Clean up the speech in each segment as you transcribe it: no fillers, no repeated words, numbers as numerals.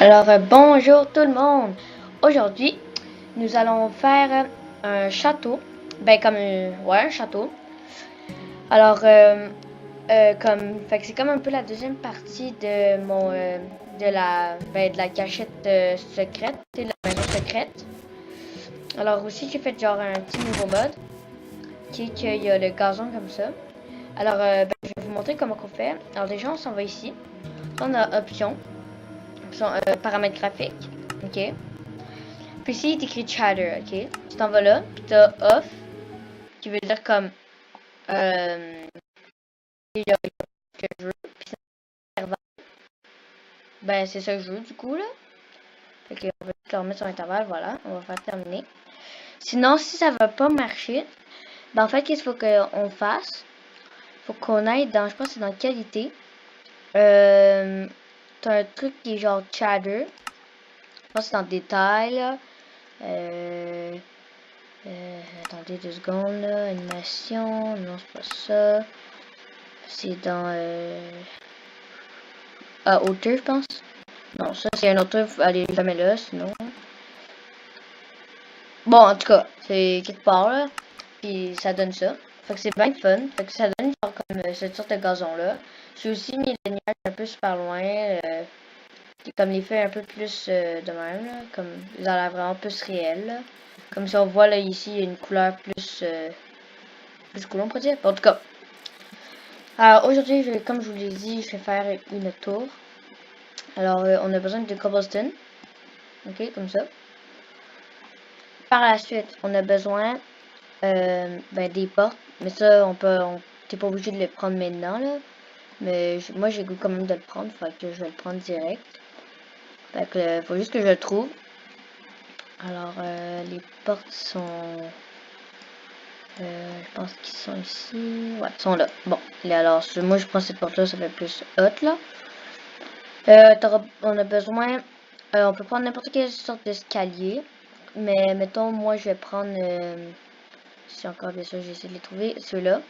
Alors, bonjour tout le monde. Aujourd'hui, nous allons faire un château. Ben, comme, ouais, un château. Alors, fait que c'est comme un peu la deuxième partie de de la cachette secrète, de la maison secrète. Alors aussi, j'ai fait genre un petit nouveau mode, qui est qu'il y a le gazon comme ça. Alors, je vais vous montrer comment on fait. Alors déjà, on s'en va ici. On a options, paramètres graphiques, ok. Puis ici, il est écrit chatter, ok? Tu t'en vas là, puis t'as off, qui veut dire comme, il y a que je veux, puis c'est intervalle. Ben, c'est ça que je veux, du coup, là. Fait que, on va le remettre sur intervalle, voilà, on va faire terminer. Sinon, si ça va pas marcher, ben, en fait, qu'est-ce qu'il faut qu'on fasse? Faut qu'on aille dans, je pense que c'est dans qualité. T'as un truc qui est genre chatter. Je pense que c'est dans détail, là. Attendez 2 secondes, là. Animation, non, c'est pas ça. C'est dans à hauteur, je pense. Non, ça c'est un autre truc, allez jamais là, sinon. Bon, en tout cas, c'est quelque part là, puis ça donne ça. Fait que c'est bien fun. Fait que ça donne genre comme cette sorte de gazon là. J'ai aussi mis les nuages un peu super loin, comme les feuilles un peu plus de même, là, comme ils ont l'air vraiment plus réels. Là. Comme si on voit là ici, il y a une couleur plus cool, on pourrait dire. En tout cas. Alors aujourd'hui, comme je vous l'ai dit, je vais faire une tour. Alors on a besoin de cobblestone. Ok, comme ça. Par la suite, on a besoin des portes. Mais ça, t'es pas obligé de le prendre maintenant, là. Mais moi, j'ai goût quand même de le prendre. Fait que je vais le prendre direct. Fait que faut juste que je le trouve. Alors, les portes sont... je pense qu'ils sont ici. Ouais, ils sont là. Bon, alors, moi, je prends cette porte-là, ça fait plus hot, là. On a besoin... on peut prendre n'importe quelle sorte d'escalier. Mais, mettons, moi, je vais prendre... si encore, bien sûr, j'essaie de les trouver. Ceux-là.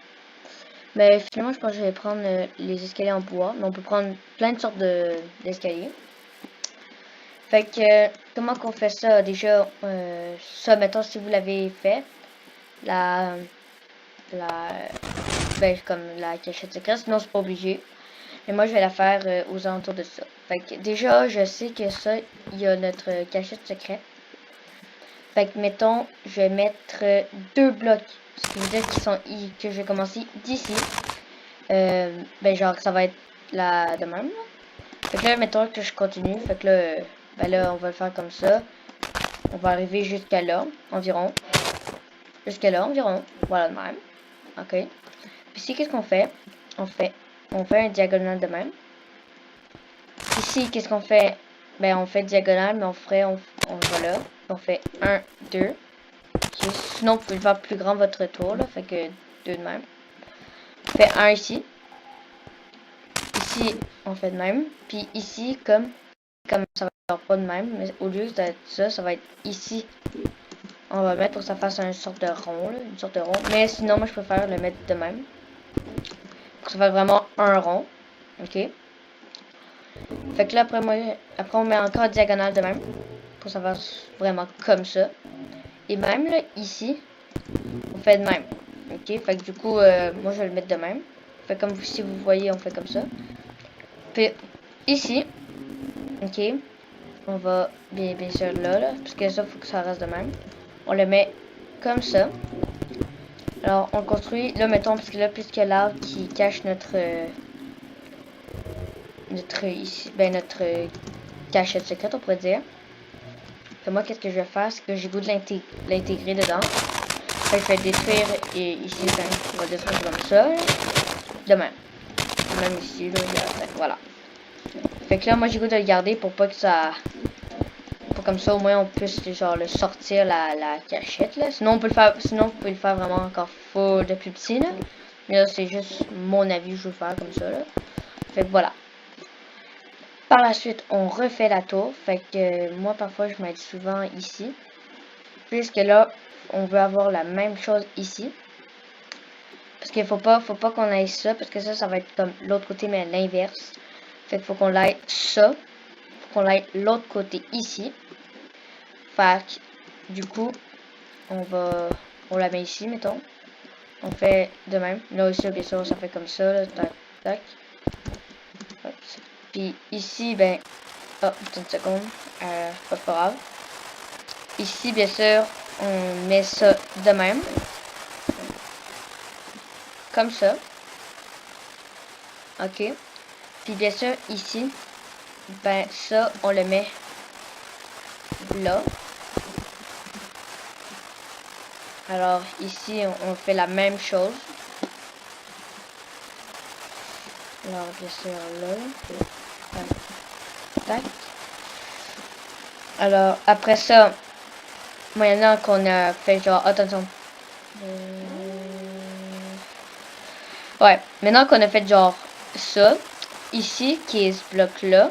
Mais finalement, je pense que je vais prendre les escaliers en bois. Mais on peut prendre plein de sortes d'escaliers. Fait que, comment qu'on fait ça? Déjà, ça, mettons, si vous l'avez fait, la, la, comme la cachette secrète, sinon c'est pas obligé. Mais moi, je vais la faire aux alentours de ça. Fait que, déjà, je sais que ça, il y a notre cachette secrète. Fait que, mettons, je vais mettre 2 blocs. Ce qui veut dire que je vais commencer d'ici. Genre, ça va être de même, là. Fait que là, mettons que je continue. Fait que là, on va le faire comme ça. On va arriver jusqu'à là, environ. Jusqu'à là, environ. Voilà, de même. OK. Puis ici, qu'est-ce qu'on fait? On fait un diagonal de même. Ici, qu'est-ce qu'on fait? Ben, on fait diagonal, mais on va là. On fait 1, 2. Sinon, vous pouvez le faire plus grand votre tour, là. Fait que 2 de même. On fait 1 ici. Ici, on fait de même. Puis ici, comme ça va être pas de même, mais au lieu d'être ça, ça va être ici. On va le mettre pour que ça fasse une sorte de rond, là, une sorte de rond. Mais sinon, moi, je préfère le mettre de même. Pour que ça fasse vraiment un rond. OK? Fait que là, après on met encore diagonale de même. Pour que ça fasse vraiment comme ça. Et même, là, ici, on fait de même. OK? Fait que du coup, moi, je vais le mettre de même. Fait comme si vous voyez, on fait comme ça. Puis, ici, OK? On va bien sûr là, parce que ça, faut que ça reste de même. On le met comme ça. Alors, on construit, là, mettons, parce que là, puisque l'arbre qui cache notre cachette secrète, on pourrait dire. Fait moi, qu'est-ce que je vais faire, c'est que j'ai goût de l'intégrer dedans. Fait que je vais détruire, et ici, on va détruire comme ça, de même. Même ici, là, voilà. Fait que là, moi, j'ai goût de le garder pour pas que ça... Pour comme ça, au moins, on puisse, genre, le sortir, la cachette, là. Sinon, sinon, vous pouvez le faire vraiment encore full de plus petit, là. Mais là, c'est juste mon avis, je veux faire comme ça, là. Fait que voilà. Par la suite, on refait la tour. Fait que moi, parfois, je m'aide souvent ici. Puisque là, on veut avoir la même chose ici. Parce qu'il faut pas qu'on aille ça. Parce que ça va être comme l'autre côté, mais à l'inverse. Fait qu'il faut qu'on aille ça. qu'on aille l'autre côté ici. Fait que, du coup, on la met ici, mettons. On fait de même. Là aussi, bien sûr, ça fait comme ça, là, tac, tac. Puis ici, ben, oh, une seconde, pas grave. Ici, bien sûr, on met ça de même. Comme ça. Ok. Puis bien sûr, ici, ben, ça, on le met là. Alors, ici, on fait la même chose. Alors, bien sûr, là. Tac. Alors, après ça, maintenant qu'on a fait genre... Attention. Ouais, maintenant qu'on a fait genre ça, ici, qui est ce bloc-là,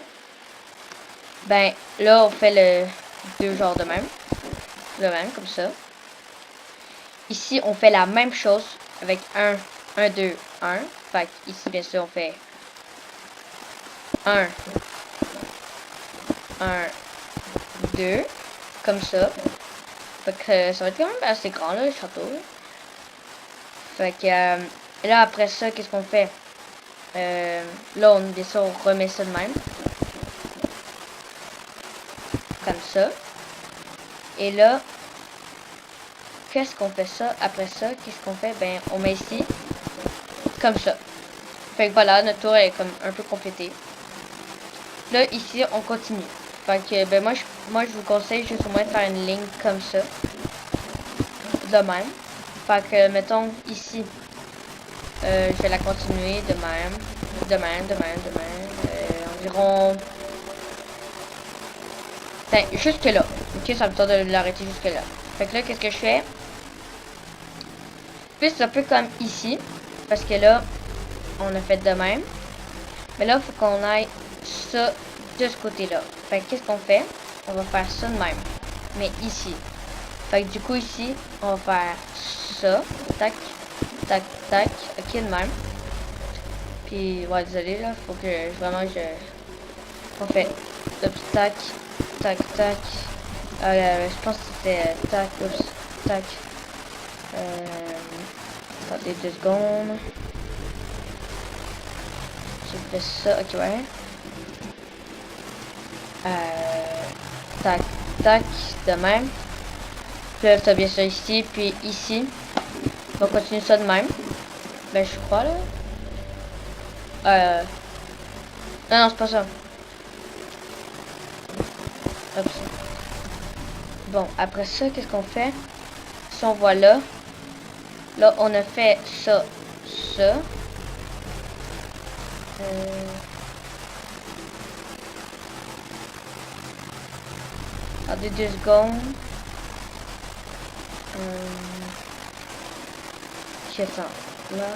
ben, là, on fait le deux genres de même. De même, comme ça. Ici, on fait la même chose avec 1, 2, 1. Fait ici, bien sûr, on fait 1, 2, comme ça. Fait que ça va être quand même assez grand, là, le château. Là. Fait que là, après ça, qu'est-ce qu'on fait? Là, bien sûr, on remet ça de même. Comme ça. Et là, qu'est-ce qu'on fait ça? Après ça, qu'est-ce qu'on fait? Ben, on met ici. Comme ça. Fait que voilà, notre tour est comme un peu complété. Là, ici, on continue. Fait que, ben, moi, je vous conseille juste au moins de faire une ligne comme ça. De même. Fait que, mettons, ici, je vais la continuer de même. De même. Environ... Ben, jusque là. Ok, ça me tente de l'arrêter jusque là. Fait que là, qu'est-ce que je fais? Puis, c'est un peu comme ici. Parce que là, on a fait de même. Mais là, il faut qu'on aille ça de ce côté-là. Fait que qu'est-ce qu'on fait? On va faire ça de même. Mais ici. Fait que du coup, ici, on va faire ça. Tac, tac, tac. Ok, de même. Puis, ouais, désolé, là. Faut que vraiment on fait tac, tac, tac. Je pense que c'était tac, oups, tac. Attendez 2 secondes. J'ai fait ça, ok, ouais. Tac, tac, de même. Puis là, t'as bien ça ici, puis ici. On va continuer ça de même. Ben, je crois, là. Non, c'est pas ça. Hop. Bon, après ça, qu'est-ce qu'on fait? Si on voit là. Là, on a fait ça, ça. Attendez 2 secondes. Attends, là.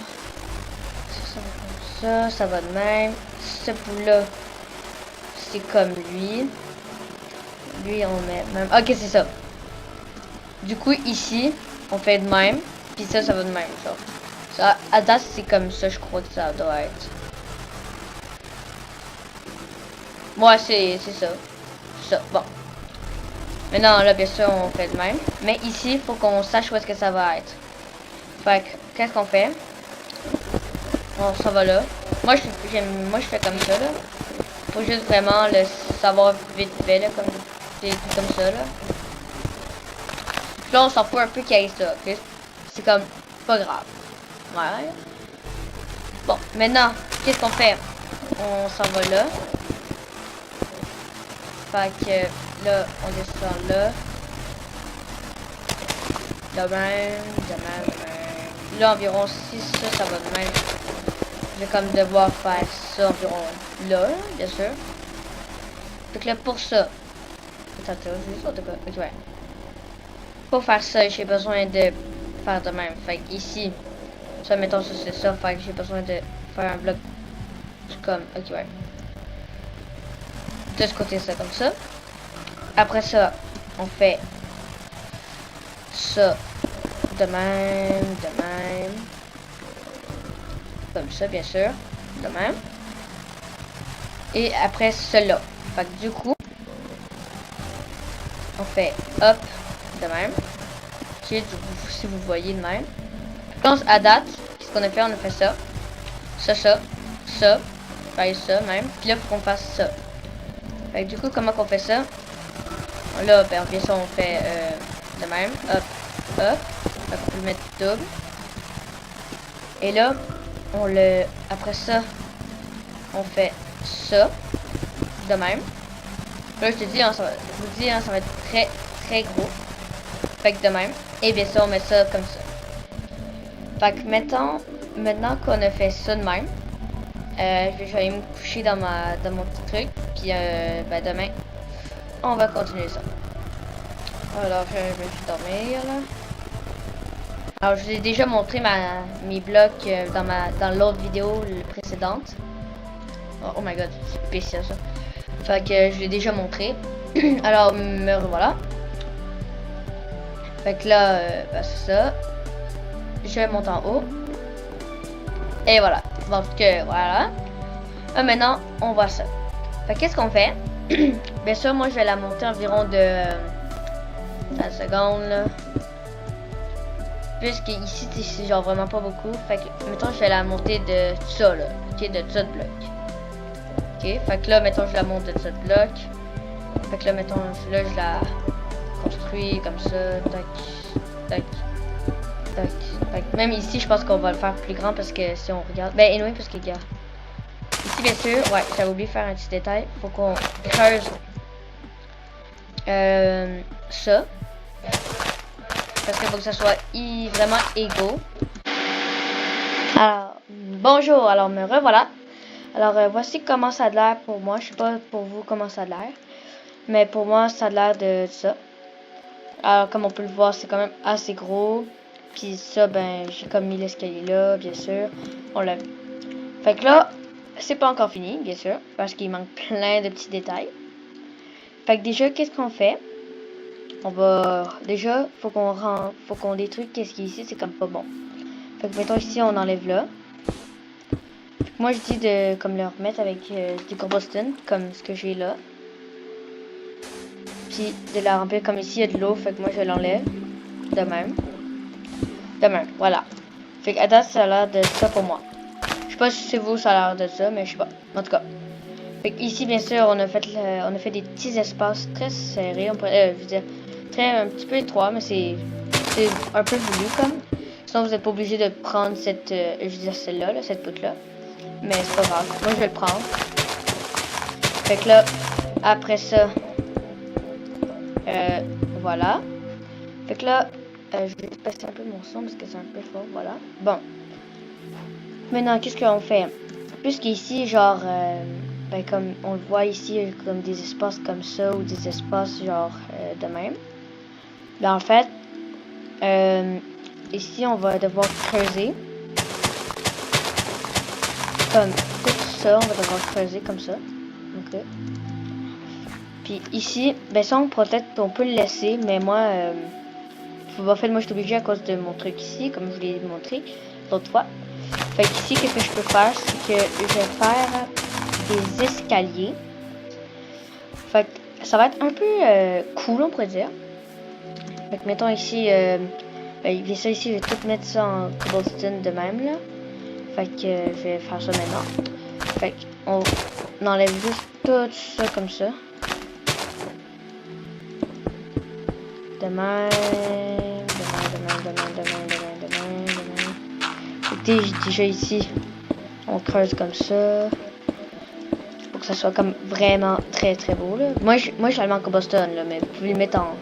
Ça va de même. Ce bout-là, c'est comme lui. Lui, on met même. Ok, c'est ça. Du coup, ici, on fait de même. Puis ça va de même. Genre. Ça, à date, c'est comme ça, je crois que ça doit être. Moi, c'est ça. Ça, bon. Maintenant, là, bien sûr, on fait de même. Mais ici, il faut qu'on sache où est-ce que ça va être. Fait que, qu'est-ce qu'on fait? On s'en va là. Moi, je fais comme ça, là. Faut juste vraiment le savoir vite fait, là, comme ça, là. Puis là, on s'en fout un peu qu'il y ait ça, ok? C'est comme, pas grave. Ouais. Bon, maintenant, qu'est-ce qu'on fait? On s'en va là. Fait que, là, on descend là. De même. Là, environ 6, ça va de même. Je vais comme devoir faire ça environ là, bien sûr. Donc là, pour ça. Attends, juste en tout cas. Ok, ouais. Pour faire ça, j'ai besoin de faire de même. Fait que ici, ça, mettons, ça, c'est ça. Fait que j'ai besoin de faire un bloc comme, ok, ouais. De ce côté, ça, comme ça. Après ça, on fait ça de même. Comme ça, bien sûr. De même. Et après cela. Fait que du coup, on fait hop, de même. Ok, si vous voyez de même. Quand à date, qu'est-ce qu'on a fait? On a fait ça. Ça. Faire ça même. Puis là, faut qu'on fasse ça. Fait que du coup, comment qu'on fait ça? Là, ben, bien sûr, on fait de même. Hop. Fait qu'on peut le mettre double. Et là, après ça, on fait ça. De même. Là, je te dis, hein, je vous dis, hein, ça va être très, très gros. Fait que de même. Et bien sûr, on met ça comme ça. Fait que maintenant qu'on a fait ça de même, je vais aller me coucher dans mon petit truc. Puis ben demain, on va continuer ça. Alors, je vais juste dormir là. Alors, je vous ai déjà montré mes blocs dans l'autre vidéo précédente. Oh my god, c'est spécial ça. Fait que je l'ai déjà montré. Alors, me revoilà. Fait que là, ben, c'est ça. Je monte en haut. Et voilà. Donc, voilà. Maintenant, on voit ça. Fait qu'est-ce qu'on fait? Bien sûr, moi, je vais la monter environ de 30 secondes, là. Puisque ici, c'est genre vraiment pas beaucoup. Fait que, mettons, je vais la monter de ça, là. Ok, de ça de bloc. Ok, fait que là, mettons, je la monte de ça de bloc. Fait que là, mettons, là, je la construis comme ça. Tac, tac, tac, tac. Même ici, je pense qu'on va le faire plus grand parce que si on regarde. Ben, anyway, parce que, regarde. Ici, bien sûr, ouais, j'avais oublié de faire un petit détail. Faut qu'on creuse ça. Parce qu'il faut que ça soit vraiment égaux. Alors, bonjour, alors me revoilà. Alors, voici comment ça a l'air pour moi. Je sais pas pour vous comment ça a l'air. Mais pour moi, ça a l'air de ça. Alors, comme on peut le voir, c'est quand même assez gros. Puis ça, ben, j'ai comme mis l'escalier là, bien sûr. On l'a. Fait que là, c'est pas encore fini, bien sûr. Parce qu'il manque plein de petits détails. Fait que déjà, qu'est-ce qu'on fait? On va... Déjà, faut qu'on détruise qu'est-ce qui est ici, c'est comme pas bon. Fait que mettons ici, on enlève là. Moi, je dis de comme le remettre avec du cobblestone, comme ce que j'ai là. Puis de la remplir comme ici, il y a de l'eau, fait que moi, je l'enlève. De même. De même, voilà. Fait que à date, ça a l'air de ça pour moi. Je sais pas si c'est vous, ça a l'air de ça, mais je sais pas. En tout cas. Fait que ici, bien sûr, on a fait des petits espaces très serrés, on pourrait, je veux dire, un petit peu étroit, mais c'est un peu voulu comme. Sinon, vous n'êtes pas obligé de prendre cette, je veux dire celle-là, là, cette poutre-là. Mais c'est pas grave. Moi, je vais le prendre. Fait que là, après ça, voilà. Fait que là, je vais passer un peu mon son parce que c'est un peu fort, voilà. Bon. Maintenant, qu'est-ce qu'on fait? Puisqu'ici, genre, ben, comme on le voit ici, comme des espaces comme ça ou des espaces genre de même. Ben, en fait, ici, on va devoir creuser. Comme tout ça, on va devoir creuser comme ça. Ok. Puis ici, ben ça, peut-être on peut le laisser, mais moi, en fait, moi, je suis obligée à cause de mon truc ici, comme je vous l'ai montré l'autre fois. Fait qu'ici, qu'est-ce que je peux faire, c'est que je vais faire des escaliers. Fait que ça va être un peu cool, on pourrait dire. Fait que mettons ici, ben, ça ici, je vais tout mettre ça en cobblestone de même, là. Fait que je vais faire ça maintenant. Fait qu'on enlève juste tout ça comme ça. De même. Écoutez, déjà ici, on creuse comme ça. Pour que ça soit comme vraiment très très beau, là. Moi, je le mets en cobblestone, là, mais vous pouvez le mettre en...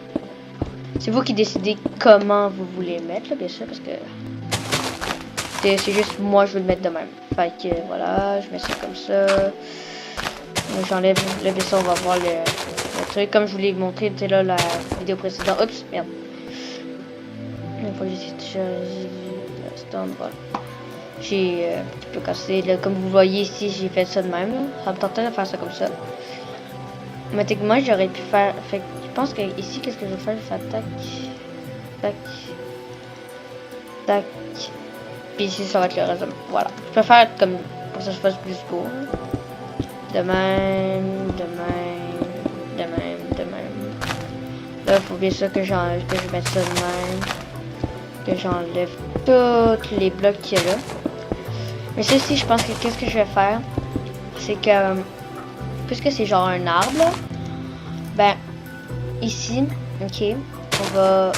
C'est vous qui décidez comment vous voulez le mettre, là, bien sûr, parce que... C'est juste moi, je veux le mettre de même. Fait que voilà, je mets ça comme ça. J'enlève le vaisseau, on va voir le truc. Comme je vous l'ai montré, tu sais, là, la vidéo précédente. Oups, merde. J'ai un petit peu cassé. Là, comme vous voyez ici, j'ai fait ça de même. Là. Ça me tentait de faire ça comme ça. Mais techniquement, j'aurais pu faire... Fait que je pense que ici, qu'est-ce que je vais faire? Je vais faire tac, tac, tac. Puis ici, ça va être le reste. Voilà. Je peux faire comme pour que ça se fasse plus beau. De même, de même, de même, de même. Là, il faut bien sûr que je mette ça de même. Que j'enlève tous les blocs qu'il y a là. Mais ceci, je pense que qu'est-ce que je vais faire, c'est que, puisque c'est genre un arbre, là, ben, ici, ok, on va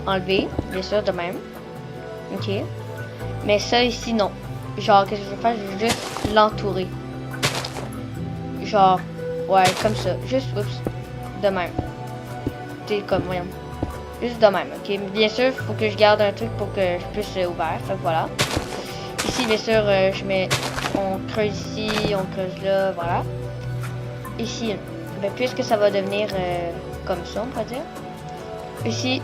enlever, bien sûr, de même. Ok. Mais ça ici, non. Genre, qu'est-ce que je vais faire? Je vais juste l'entourer. Genre, ouais, comme ça. Juste, oups, de même. C'est comme, voyons. Juste de même, ok. Bien sûr, il faut que je garde un truc pour que je puisse ouvrir. Fait que voilà. Ici, bien sûr, on creuse ici, on creuse là, voilà. Ici, ben, puisque ça va devenir comme ça, on pourrait dire. Ici,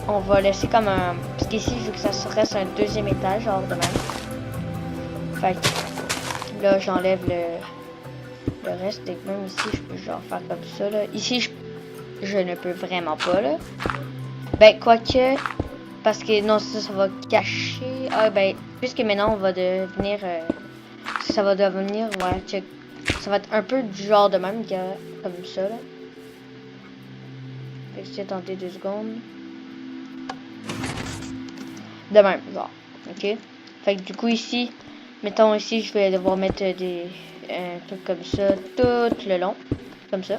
on va laisser comme un... Parce qu'ici, je veux que ça reste un deuxième étage, genre de même. Fait que là, j'enlève le reste. Et même ici, je peux genre faire comme ça, là. Ici, je ne peux vraiment pas, là. Ben, quoique... Parce que non, ça va cacher... Ah, ben, puisque maintenant, on va devenir... ça va devenir... Ouais, check. Ça va être un peu du genre de même, comme ça, là. Fait que si attendez 2 secondes. De même, genre. Ok. Fait que du coup, ici... Mettons ici, je vais devoir mettre un truc comme ça tout le long. Comme ça.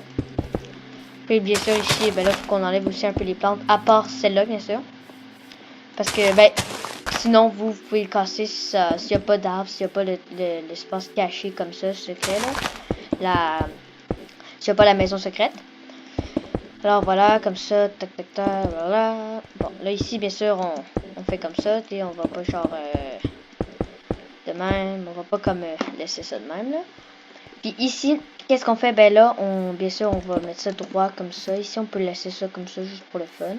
Puis bien sûr ici, ben là, faut qu'on enlève aussi un peu les plantes. À part celle-là, bien sûr. Parce que, ben, sinon, vous pouvez le casser s'il n'y a pas d'arbre, s'il n'y a pas l'espace caché comme ça, secret, là. S'il n'y a pas la maison secrète. Alors voilà, comme ça, tac, tac, tac, voilà. Bon, là, ici, bien sûr, on fait comme ça, tu sais, on va pas genre... de même, on va pas comme laisser ça de même, là. Puis ici, qu'est-ce qu'on fait? Ben là, bien sûr, on va mettre ça droit comme ça. Ici, on peut laisser ça comme ça, juste pour le fun.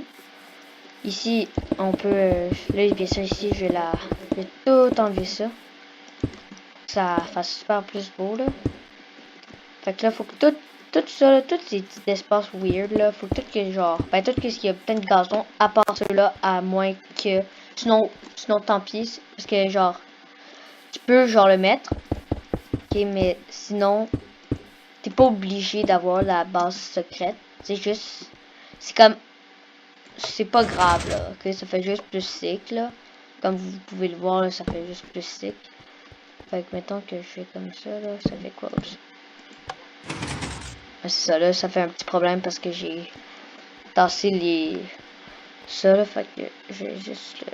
Ici, on peut... là, bien sûr, ici, je vais tout enlever ça. Que ça fasse super plus beau, là. Fait que là, faut que tout ça, là, tous ces petits espaces weird, là, faut que tout que genre... Ben, tout ce qu'il y a plein de gazon, à part ceux-là, à moins que... Sinon, tant pis, parce que, genre... Tu peux, genre, le mettre. Ok, mais sinon... T'es pas obligé d'avoir la base secrète. C'est juste... C'est comme... C'est pas grave, là. Ok, ça fait juste plus sick, là. Comme vous pouvez le voir, là, ça fait juste plus sick. Fait que mettons que je fais comme ça, là. Ça fait quoi? Oups. C'est ça, là. Ça fait un petit problème parce que j'ai tassé les... Ça, là. Fait que je vais juste le...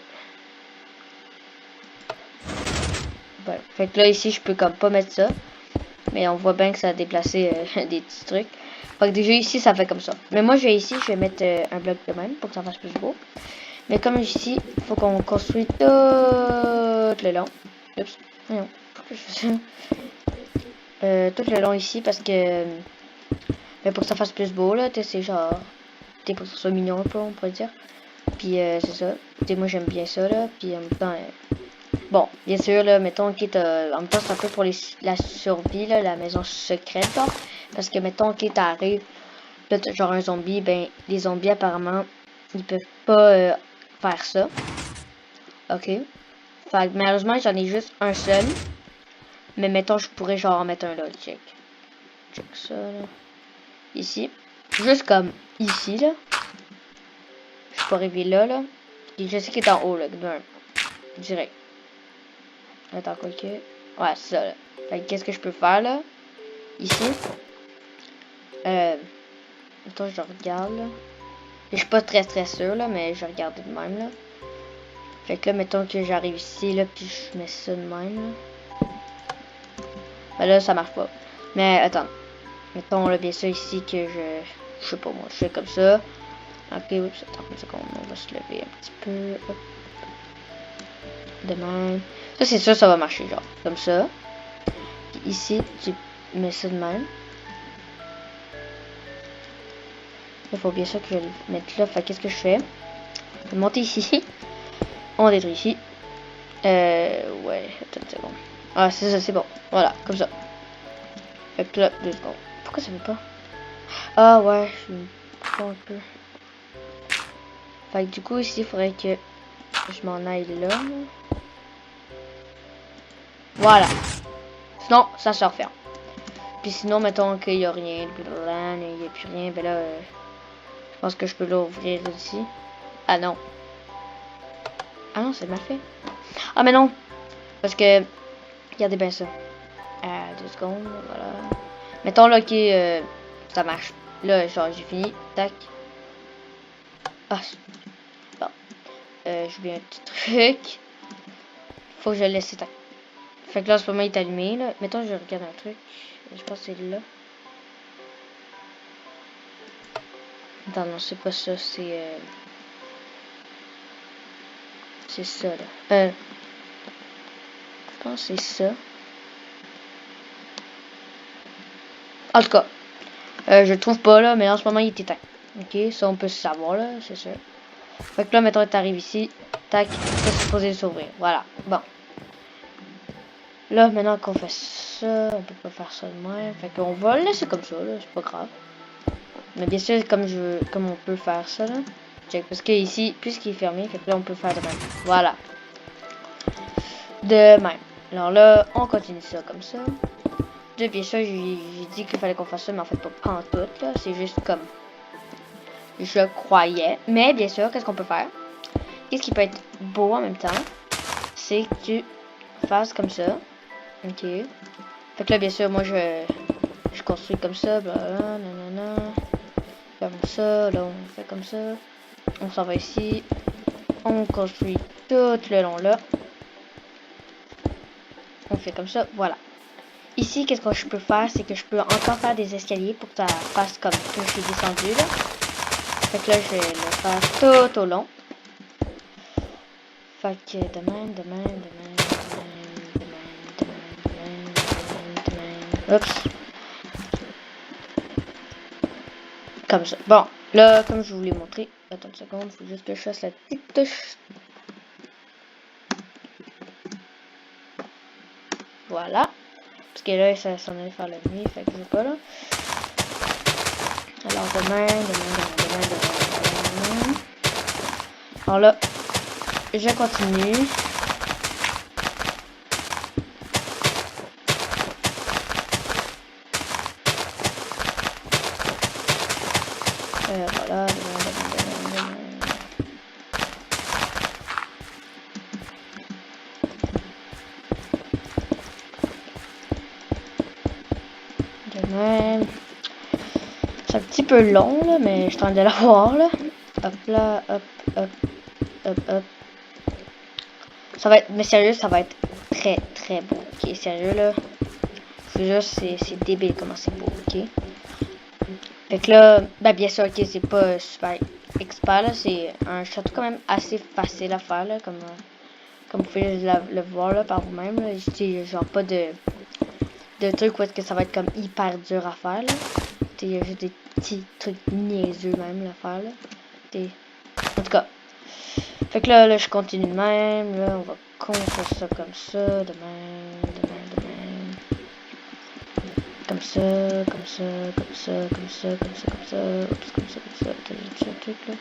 Ouais. Fait que là, ici, je peux comme pas mettre ça. Mais on voit bien que ça a déplacé des petits trucs. Fait que déjà ici, ça fait comme ça. Mais moi, je vais mettre un bloc de même pour que ça fasse plus beau. Mais comme ici, il faut qu'on construise tout le long. Oups. Non. Pourquoi je fais ça? Tout le long ici parce que... Mais pour que ça fasse plus beau, là. C'est genre... Pour que ça soit mignon un peu, on pourrait dire. Puis c'est ça. Moi, j'aime bien ça, là. Puis en même temps... Bon, bien sûr, là, mettons, en même temps, c'est un peu pour la survie, là, la maison secrète, là. Parce que, mettons, t'arrives, là, t'as genre un zombie, ben, les zombies, apparemment, ils peuvent pas faire ça. Ok. Fait que, malheureusement, j'en ai juste un seul. Mais, mettons, je pourrais, genre, en mettre un là, check. Check ça, là. Ici. Juste comme ici, là. Je peux arriver là, là. Et je sais qu'il est en haut, là, direct. Attends, quoi que... Ouais, c'est ça, là. Fait que qu'est-ce que je peux faire, là? Ici. Attends, je regarde, là. Je suis pas très sûr, là, mais je vais regarder de même, là. Fait que là, mettons que j'arrive ici, là, puis je mets ça de même, là. Ben là, ça marche pas. Mais, attends. Mettons, là, bien sûr, ici, que je sais pas, moi, je fais comme ça. Ok, oups, attends une seconde, on va se lever un petit peu. Hop. De même. Ça, c'est sûr, ça va marcher, genre, comme ça. Puis ici, tu mets ça de même. Il faut bien sûr que je vais le mettre là. Fait qu'est-ce que je fais? Je vais monter ici. On détruit ici. Ouais, attends une seconde. Ah, c'est ça, c'est bon. Voilà, comme ça. Fait que là, 2 secondes. Pourquoi ça veut pas? Ah, ouais, je suis pas un peu. Fait que du coup, ici, il faudrait que je m'en aille là. Voilà. Sinon, ça se referme. Puis sinon, mettons qu'il y a rien, il y a plus rien, ben là, pense que je peux l'ouvrir ici. Ah non. Ah non, c'est mal fait. Ah mais non. Parce que, regardez bien ça. 2 secondes, voilà. Mettons là que ça marche. Là, genre, j'ai fini. Tac. Ah, bon. J'oublie un petit truc. Faut que je le laisse éteindre. Fait que là, en ce moment, il est allumé, là. Mettons, je regarde un truc. Je pense que c'est là. Attends, non, c'est pas ça. C'est ça, là. Je pense que c'est ça. En tout cas, je le trouve pas, là. Mais en ce moment, il est éteint. Ok, ça, on peut se savoir, là. C'est sûr. Fait que là, mettons, tu arrives ici. Tac. C'est supposé s'ouvrir. Voilà. Bon. Là, maintenant qu'on fait ça, on peut pas faire ça de même. Fait qu'on va le laisser comme ça, là. C'est pas grave. Mais bien sûr, comme on peut faire ça, là. Check. Parce que ici, puisqu'il est fermé, fait que là, on peut faire de même. Voilà. De même. Alors là, on continue ça comme ça. De bien sûr, j'ai dit qu'il fallait qu'on fasse ça, mais en fait, pas en tout, là. C'est juste comme je croyais. Mais bien sûr, qu'est-ce qu'on peut faire? Qu'est-ce qui peut être beau en même temps? C'est que tu fasses comme ça. Ok. Fait que là, bien sûr, moi, je construis comme ça. Blablabla, nanana. Comme ça. Là, on fait comme ça. On s'en va ici. On construit tout le long là. On fait comme ça. Voilà. Ici, qu'est-ce que je peux faire? C'est que je peux encore faire des escaliers pour que ça fasse comme que je suis descendu là. Fait que là, je vais le faire tout au long. Fait que de même. Oups. Comme ça. Bon, là, comme je vous l'ai montré. Attends une seconde, faut juste que je fasse la petite touche. Voilà. Parce que là, ça s'en allait faire la nuit, fait que je veux pas là. Alors, demain. Alors là, je continue. Voilà, demain. C'est un petit peu long, là, mais je tente de l'avoir, là. Hop là, hop. Ça va être, mais sérieux, ça va être très beau. Ok, sérieux, là. Je veux juste, c'est débile comment c'est beau, ok. Fait que là, ben bien sûr, ok, c'est pas super expert, là. C'est un château quand même assez facile à faire, là, comme vous pouvez le voir, là, par vous-même, là. J'ai genre pas de trucs où est-ce que ça va être comme hyper dur à faire, là. Il y a juste des petits trucs niaiseux même à faire, là. En tout cas. Fait que là, je continue de même. Là, on va construire ça comme ça. De même. Comme ça. Oups, comme ça. Un truc, là.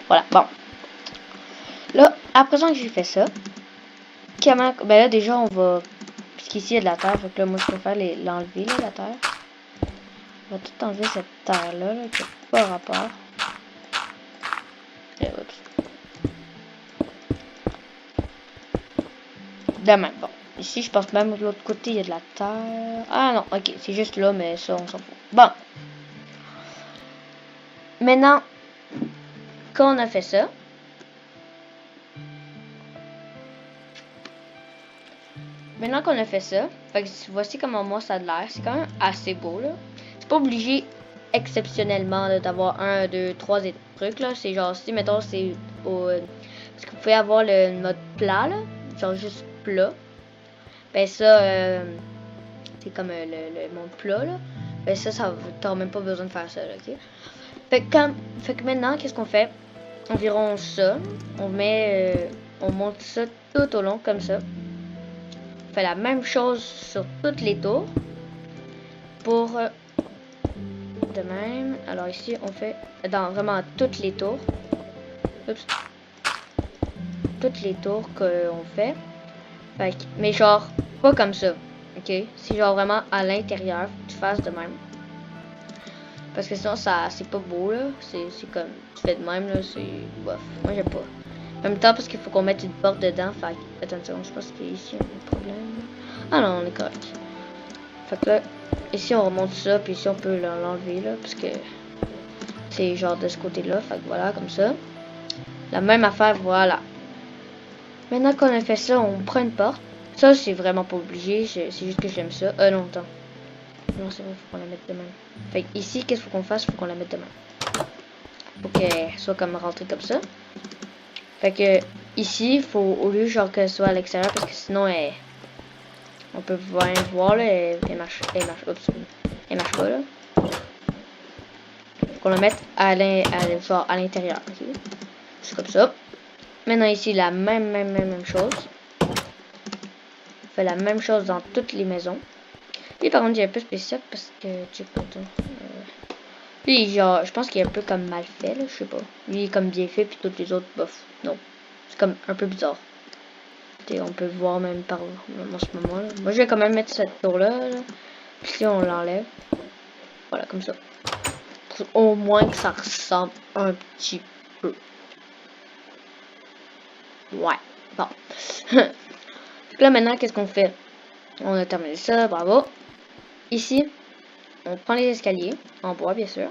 Voilà, bon. Là, à présent que j'ai fait ça, comment... Ben là, déjà, on va... Puisqu'ici, il y a de la terre. Fait que là, moi, je préfère l'enlever, là, la terre. On va tout enlever cette terre-là, là, qui n'a pas rapport. Oups. De même, bon. Ici, je pense même de l'autre côté, il y a de la terre. Ah non, ok, c'est juste là, mais ça, on s'en fout. Bon. Maintenant, quand on a fait ça, fait que voici comment moi ça a l'air. C'est quand même assez beau, là. C'est pas obligé exceptionnellement d'avoir 1, 2, 3 trucs, là. C'est genre, si, mettons, c'est au... parce que vous pouvez avoir le mode plat, là. Genre juste plat. Ben ça, c'est comme le monde plat, là. Ben ça t'as même pas besoin de faire ça, là, ok? Fait que maintenant, qu'est-ce qu'on fait? Environ ça. On met, on monte ça tout au long, comme ça. On fait la même chose sur toutes les tours. Pour de même. Alors ici, on fait dans vraiment toutes les tours. Oups. Toutes les tours qu'on fait. Fait que, mais genre, pas comme ça. Ok? C'est genre vraiment à l'intérieur. Faut que tu fasses de même. Parce que sinon, ça c'est pas beau, là. C'est comme, tu fais de même, là, c'est bof. Moi, j'aime pas. En même temps, parce qu'il faut qu'on mette une porte dedans. Fait que, attends une seconde, je pense qu'ici, on a un problème. Ah non, on est correct. Fait que là, ici, on remonte ça, puis ici, on peut l'enlever, là, parce que c'est genre de ce côté-là. Fait que voilà, comme ça. La même affaire, voilà. Maintenant qu'on a fait ça, on prend une porte. Ça, c'est vraiment pas obligé, c'est juste que j'aime ça. Non, attends. Non, c'est vrai, faut qu'on la mette de même. Fait que ici, qu'est-ce qu'il faut qu'on fasse? Faut qu'on la mette de même. Faut qu'elle soit comme rentrée comme ça. Fait que ici, faut au lieu genre qu'elle soit à l'extérieur, parce que sinon, on peut voir là, elle marche, oups, elle marche pas là. Faut qu'on la mette genre à l'intérieur, ok? C'est comme ça. Maintenant ici, la même chose. On fait la même chose dans toutes les maisons. Lui, par contre, il est un peu spécial parce que, tu sais pas, lui, genre, je pense qu'il est un peu comme mal fait, là, je sais pas. Lui, il est comme bien fait, puis tous les autres, bof, non. C'est comme un peu bizarre. Et on peut le voir même par en ce moment, là. Moi, je vais quand même mettre cette tour-là, là. Puis si on l'enlève, voilà, comme ça. Au moins que ça ressemble un petit peu. Ouais, bon. Donc là, maintenant, qu'est-ce qu'on fait? On a terminé ça, bravo. Ici, on prend les escaliers, en bois, bien sûr.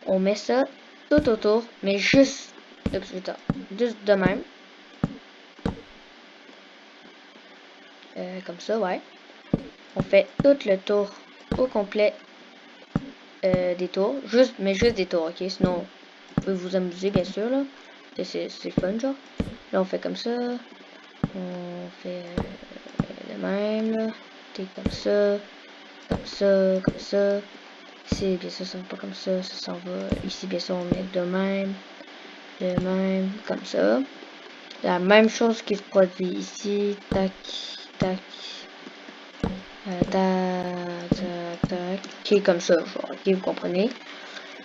On met ça tout autour, mais juste de même. Comme ça, ouais. On fait tout le tour au complet des tours. Mais juste des tours, ok? Sinon, vous pouvez vous amuser, bien sûr, là. C'est fun, genre. Là, on fait comme ça. On fait le même, là. Comme ça. Comme ça, comme ça. Ici, bien sûr, ça va pas comme ça. Ça s'en va. Ici, bien sûr, on met de même. De même, comme ça. La même chose qui se produit ici. Tac, tac. Tac, tac, tac. Ok, comme ça, genre, ok, vous comprenez.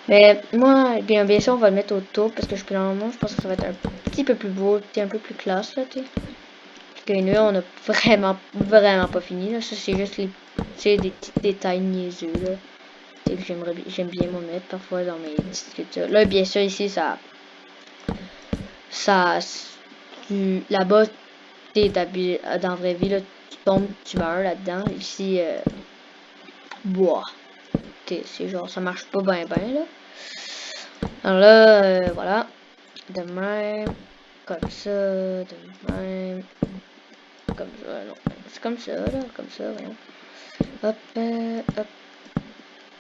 Mais moi, bien sûr, on va le mettre autour parce que je pense que ça va être un petit peu plus beau, un peu plus classe, là, tu sais. Parce que nous, on a vraiment pas fini, là. Ça, c'est juste des petits détails niaiseux, là. Que j'aime bien m'en mettre parfois dans mes petites sculptures. Là, bien sûr, ici, là-bas, dans la vraie vie, là, tu tombes, tu meurs là-dedans. Ici, bois. C'est genre, ça marche pas bien, là. Alors là, voilà. De même, comme ça, de même, comme ça, non. C'est comme ça, là, comme ça, voyons. Hop, hop.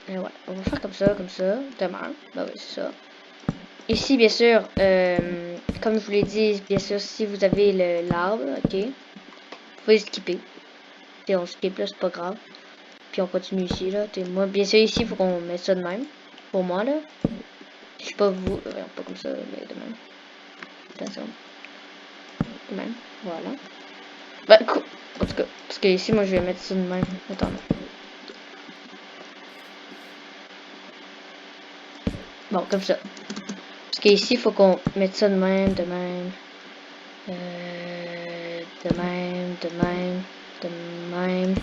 Et ouais, on va faire comme ça, de même. Bah oui, c'est ça. Ici, bien sûr, comme je vous l'ai dit, bien sûr, si vous avez l'arbre, ok, vous pouvez skipper. Et on skip là, c'est pas grave. Puis on continue ici, là. Moi, bien sûr, ici, il faut qu'on mette ça de même. Pour moi, là. Je sais pas vous, pas comme ça, mais de même. Attention. De même, voilà. Bah, en tout cas, parce que ici, moi, je vais mettre ça de même. Attends. Bon, comme ça. Parce qu'ici, il faut qu'on mette ça de même, de même. De même, de même, de même.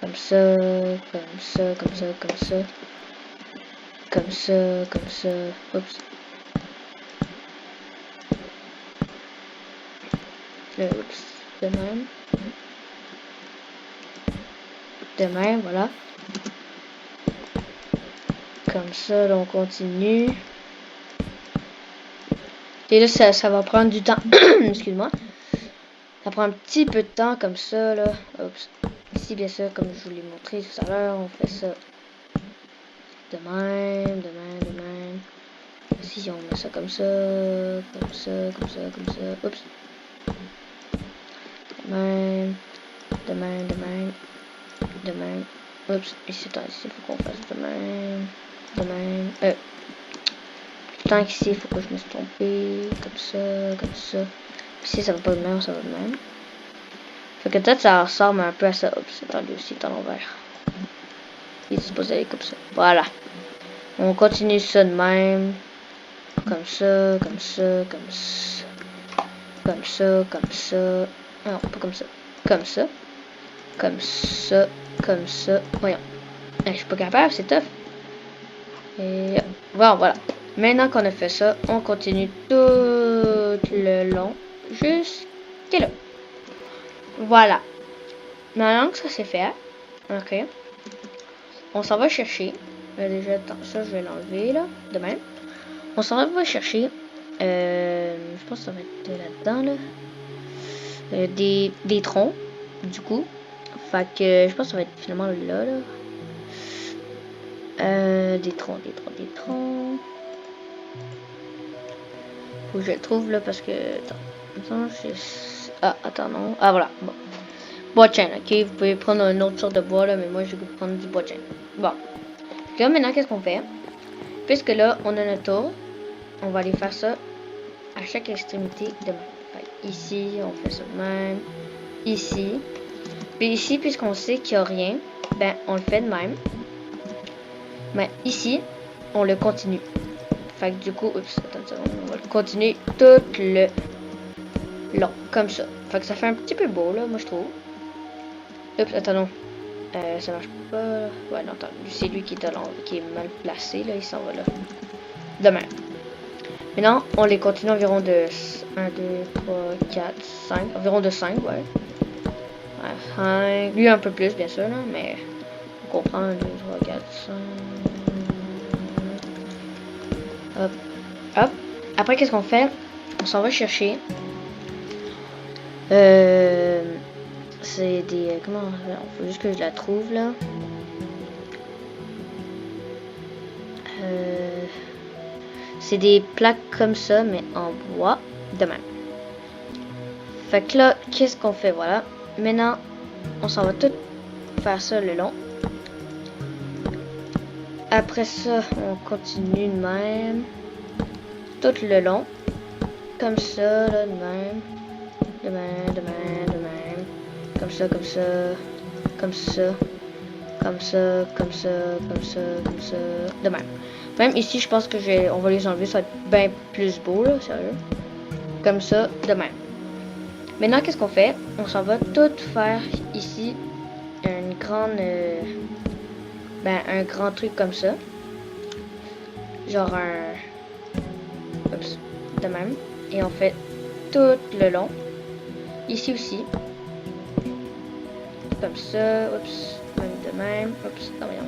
Comme ça, comme ça, comme ça, comme ça. Comme ça, comme ça. Oups. Oups. De même. De même, voilà. Comme ça, là, on continue. Et là, ça va prendre du temps. Excuse-moi. Ça prend un petit peu de temps comme ça, là. Oups. Ici, bien sûr, comme je vous l'ai montré tout à l'heure, on fait ça de même, de même, de même. Ici, on met ça comme ça, comme ça, comme ça, comme ça. Oups. De même, de même, de même, de même. Oups. Ici, il faut qu'on fasse de même, de même. Tant qu'ici, il faut que je me suis trompé. Comme ça, comme ça. Ici, ça va pas de même, ça va de même. Fait que peut-être ça ressemble un peu à ça. Oups, attendez aussi, c'est à l'envers. Il est supposé aller comme ça. Voilà. On continue ça de même. Comme ça, comme ça, comme ça. Comme ça, comme ça. Non, pas comme ça. Comme ça. Comme ça, comme ça. Voyons. Je suis pas capable, c'est tough. Et bon, voilà. Maintenant qu'on a fait ça, on continue tout le long jusqu'à là. Voilà. Maintenant que ça c'est fait, ok, on s'en va chercher. Déjà, attends, ça je vais l'enlever là, de même. On s'en va chercher, je pense que ça va être là-dedans là, des troncs, du coup. Fait que je pense que ça va être finalement là. Des troncs. Faut que je le trouve là parce que. Attends, attends, non. Ah, voilà. Bon. Bois de chêne, ok. Vous pouvez prendre une autre sorte de bois là, mais moi je vais prendre du bois de chêne. Bon. Là maintenant, qu'est-ce qu'on fait? Puisque là, on a notre tour, on va aller faire ça à chaque extrémité de même. Fait, ici, on fait ça de même. Ici. Puis ici, puisqu'on sait qu'il n'y a rien, ben on le fait de même. Mais ici, on le continue. Fait que du coup, oups, attends une seconde, on va le continuer tout le long, comme ça. Fait que ça fait un petit peu beau, là, moi je trouve. Oups, attends, non. Ça marche pas. Ouais, non, attends, c'est lui qui est mal placé, là, il s'en va là. De même. Maintenant, on les continue environ de 1, 2, 3, 4, 5. Environ de 5, ouais. 5. Lui un peu plus, bien sûr, là, mais on comprend 1, 2, 3, 4, 5. Hop, hop. Après, qu'est-ce qu'on fait? On s'en va chercher. C'est des... Comment on fait? Il faut juste que je la trouve, là. C'est des plaques comme ça, mais en bois, de même. Fait que là, qu'est-ce qu'on fait? Voilà. Maintenant, on s'en va tout faire ça le long. Après ça, on continue de même. Tout le long. Comme ça, là, de même. De même, de même, de même. Comme ça, comme ça. Comme ça. Comme ça, comme ça, comme ça, comme ça. De même. Même ici, je pense que on va les enlever. Ça va être bien plus beau, là, sérieux. Comme ça, de même. Maintenant, qu'est-ce qu'on fait? On s'en va tout faire ici. Une grande... un grand truc comme ça. Genre un... Oups. De même. Et on fait tout le long. Ici aussi. Comme ça. Oups. Même de même. Oups. Non, voyons.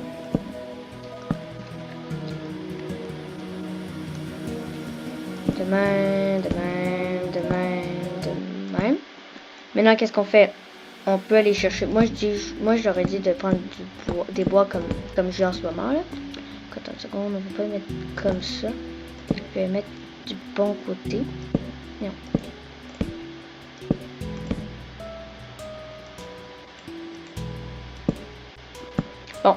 De même, de même, de même, de même. Maintenant, qu'est-ce qu'on fait? On peut aller chercher. Moi, je leur ai dit de prendre des bois comme j'ai en ce moment là. Attends une seconde, on peut pas le mettre comme ça. Je vais le mettre du bon côté. Non. Bon.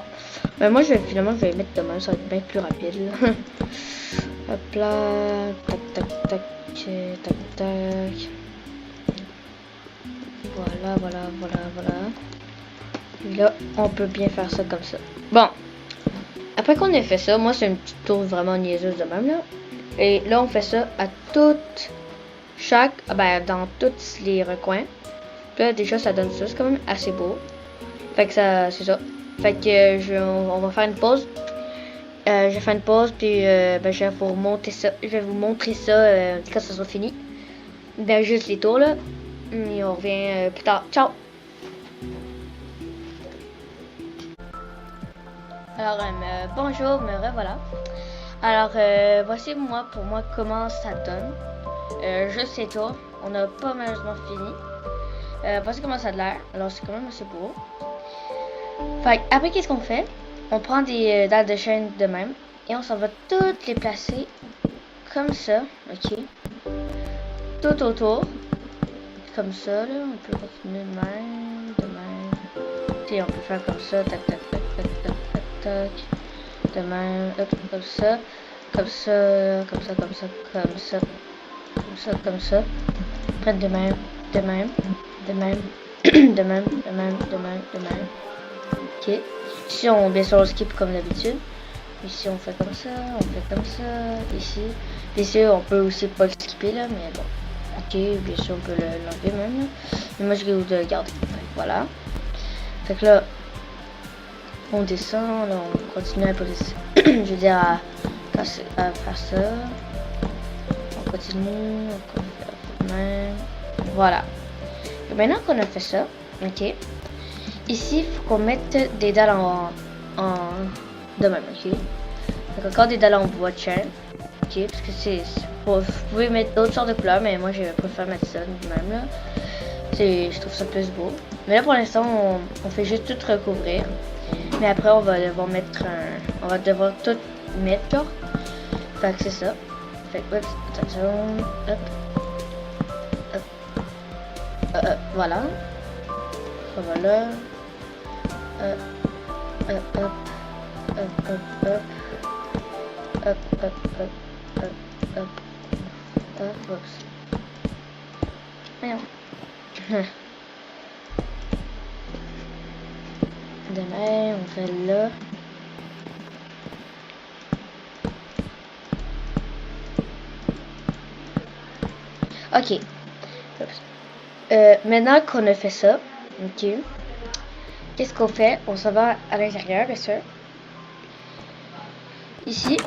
Ben moi, finalement, je vais les mettre de même. Ça va être bien plus rapide là. Hop là. Tac, tac, tac. Tac, tac. Voilà, voilà, voilà, voilà. Et là, on peut bien faire ça comme ça. Bon. Après qu'on ait fait ça, moi, c'est une petite tour vraiment niaiseuse de même, là. Et là, on fait ça à toutes, dans tous les recoins. Puis là, déjà, ça donne ça. C'est quand même assez beau. Fait que ça, c'est ça. Fait que on va faire une pause. Je vais faire une pause, puis je vais vous montrer ça. Je vais vous montrer ça quand ça sera fini. Ben, juste les tours, là. Et on revient plus tard. Ciao! Alors, bonjour, me revoilà. Alors, voici pour moi comment ça donne. Juste ces tours. On a pas malheureusement fini. Voici comment ça a l'air. Alors, c'est quand même assez beau. Fait après, qu'est-ce qu'on fait? On prend des dalles de chaîne de même. Et on s'en va toutes les placer comme ça. Ok? Tout autour. Comme ça, là. On peut continuer de même. Puis on peut faire comme ça. Tac, tac, tac, tac, tac, tac, tac. De même. Hop, comme ça. Comme ça. Comme ça, comme ça, comme ça. Comme ça, comme ça. Après, de même. De même. De même. De même. De même. De même. De même. Ok. Ici, bien sûr, on skip comme d'habitude. Ici, on fait comme ça. On fait comme ça. Ici, on peut aussi pas le skipper, là. Mais bon. Ok, bien sûr, on peut l'enlever même. Là. Mais moi, je vais vous le garder. Voilà. Fait que là, On descend, là, on continue à poser, je veux dire à faire ça. On continue, on fait même. Voilà. Et maintenant qu'on a fait ça, ok. Ici, il faut qu'on mette des dalles de même, ok. Donc encore des dalles en bois de chêne, ok. Parce que vous pouvez mettre d'autres sortes de couleurs, mais moi je préfère mettre ça de même là. Je trouve ça plus beau. Mais là pour l'instant, on fait juste tout recouvrir. Mais après, on va devoir mettre on va devoir tout mettre, genre. Fait que c'est ça. Fait que, oups, attention, hop. Voilà. Ça va là. Hop, hop, hop, hop, hop, hop. Hop, hop, hop, hop, hop. Hop, oups. Voyons. Demain, on fait là. Ok. Maintenant qu'on a fait ça, ok. Qu'est-ce qu'on fait? On s'en va à l'intérieur, bien sûr. Ici,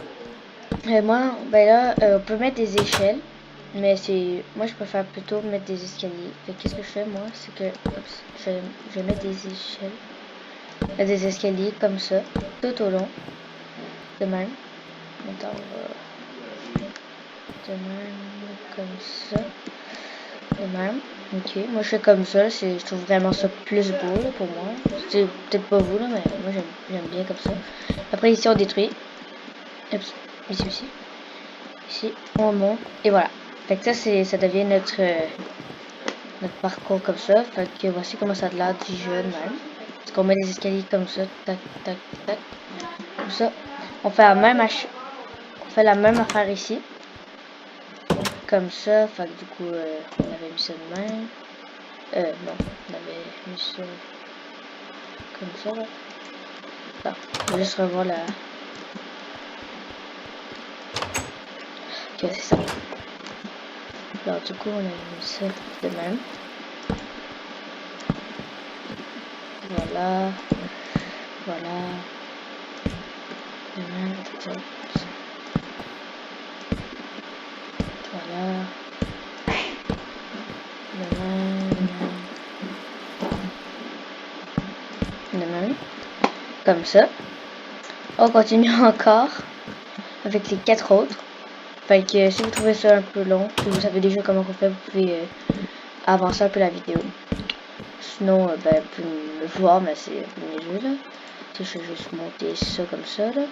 moi, ben là, on peut mettre des échelles. Mais moi je préfère plutôt mettre des escaliers. Fait qu'est-ce que je fais moi, c'est que je mets des échelles, des escaliers comme ça, tout au long, de même. Attends, de même, comme ça, de même. Ok, moi je fais comme ça, je trouve vraiment ça plus beau là, pour moi. C'est peut-être pas vous là, mais moi j'aime bien comme ça. Après ici on détruit. Oups, ici aussi. Ici on monte et voilà. Fait que ça devient notre parcours comme ça. Fait que voici comment ça a l'air du jeu même. Parce qu'on met des escaliers comme ça, tac, tac, tac. Comme ça. On fait la même affaire ici. Comme ça. Fait que du coup, on avait mis ça de même. Non, on avait mis ça comme ça. Là. Bon, on va juste revoir la... Ok, c'est ça. Alors du coup, on avait mis ça de même. Voilà. Voilà. De même. Voilà. De même. Comme ça. On continue encore avec les 4 autres. Fait que si vous trouvez ça un peu long, que vous savez déjà comment on fait, vous pouvez avancer un peu la vidéo. Sinon, ben, vous pouvez me voir, mais c'est un peu niaiseux là. Je vais juste monter ça comme ça là.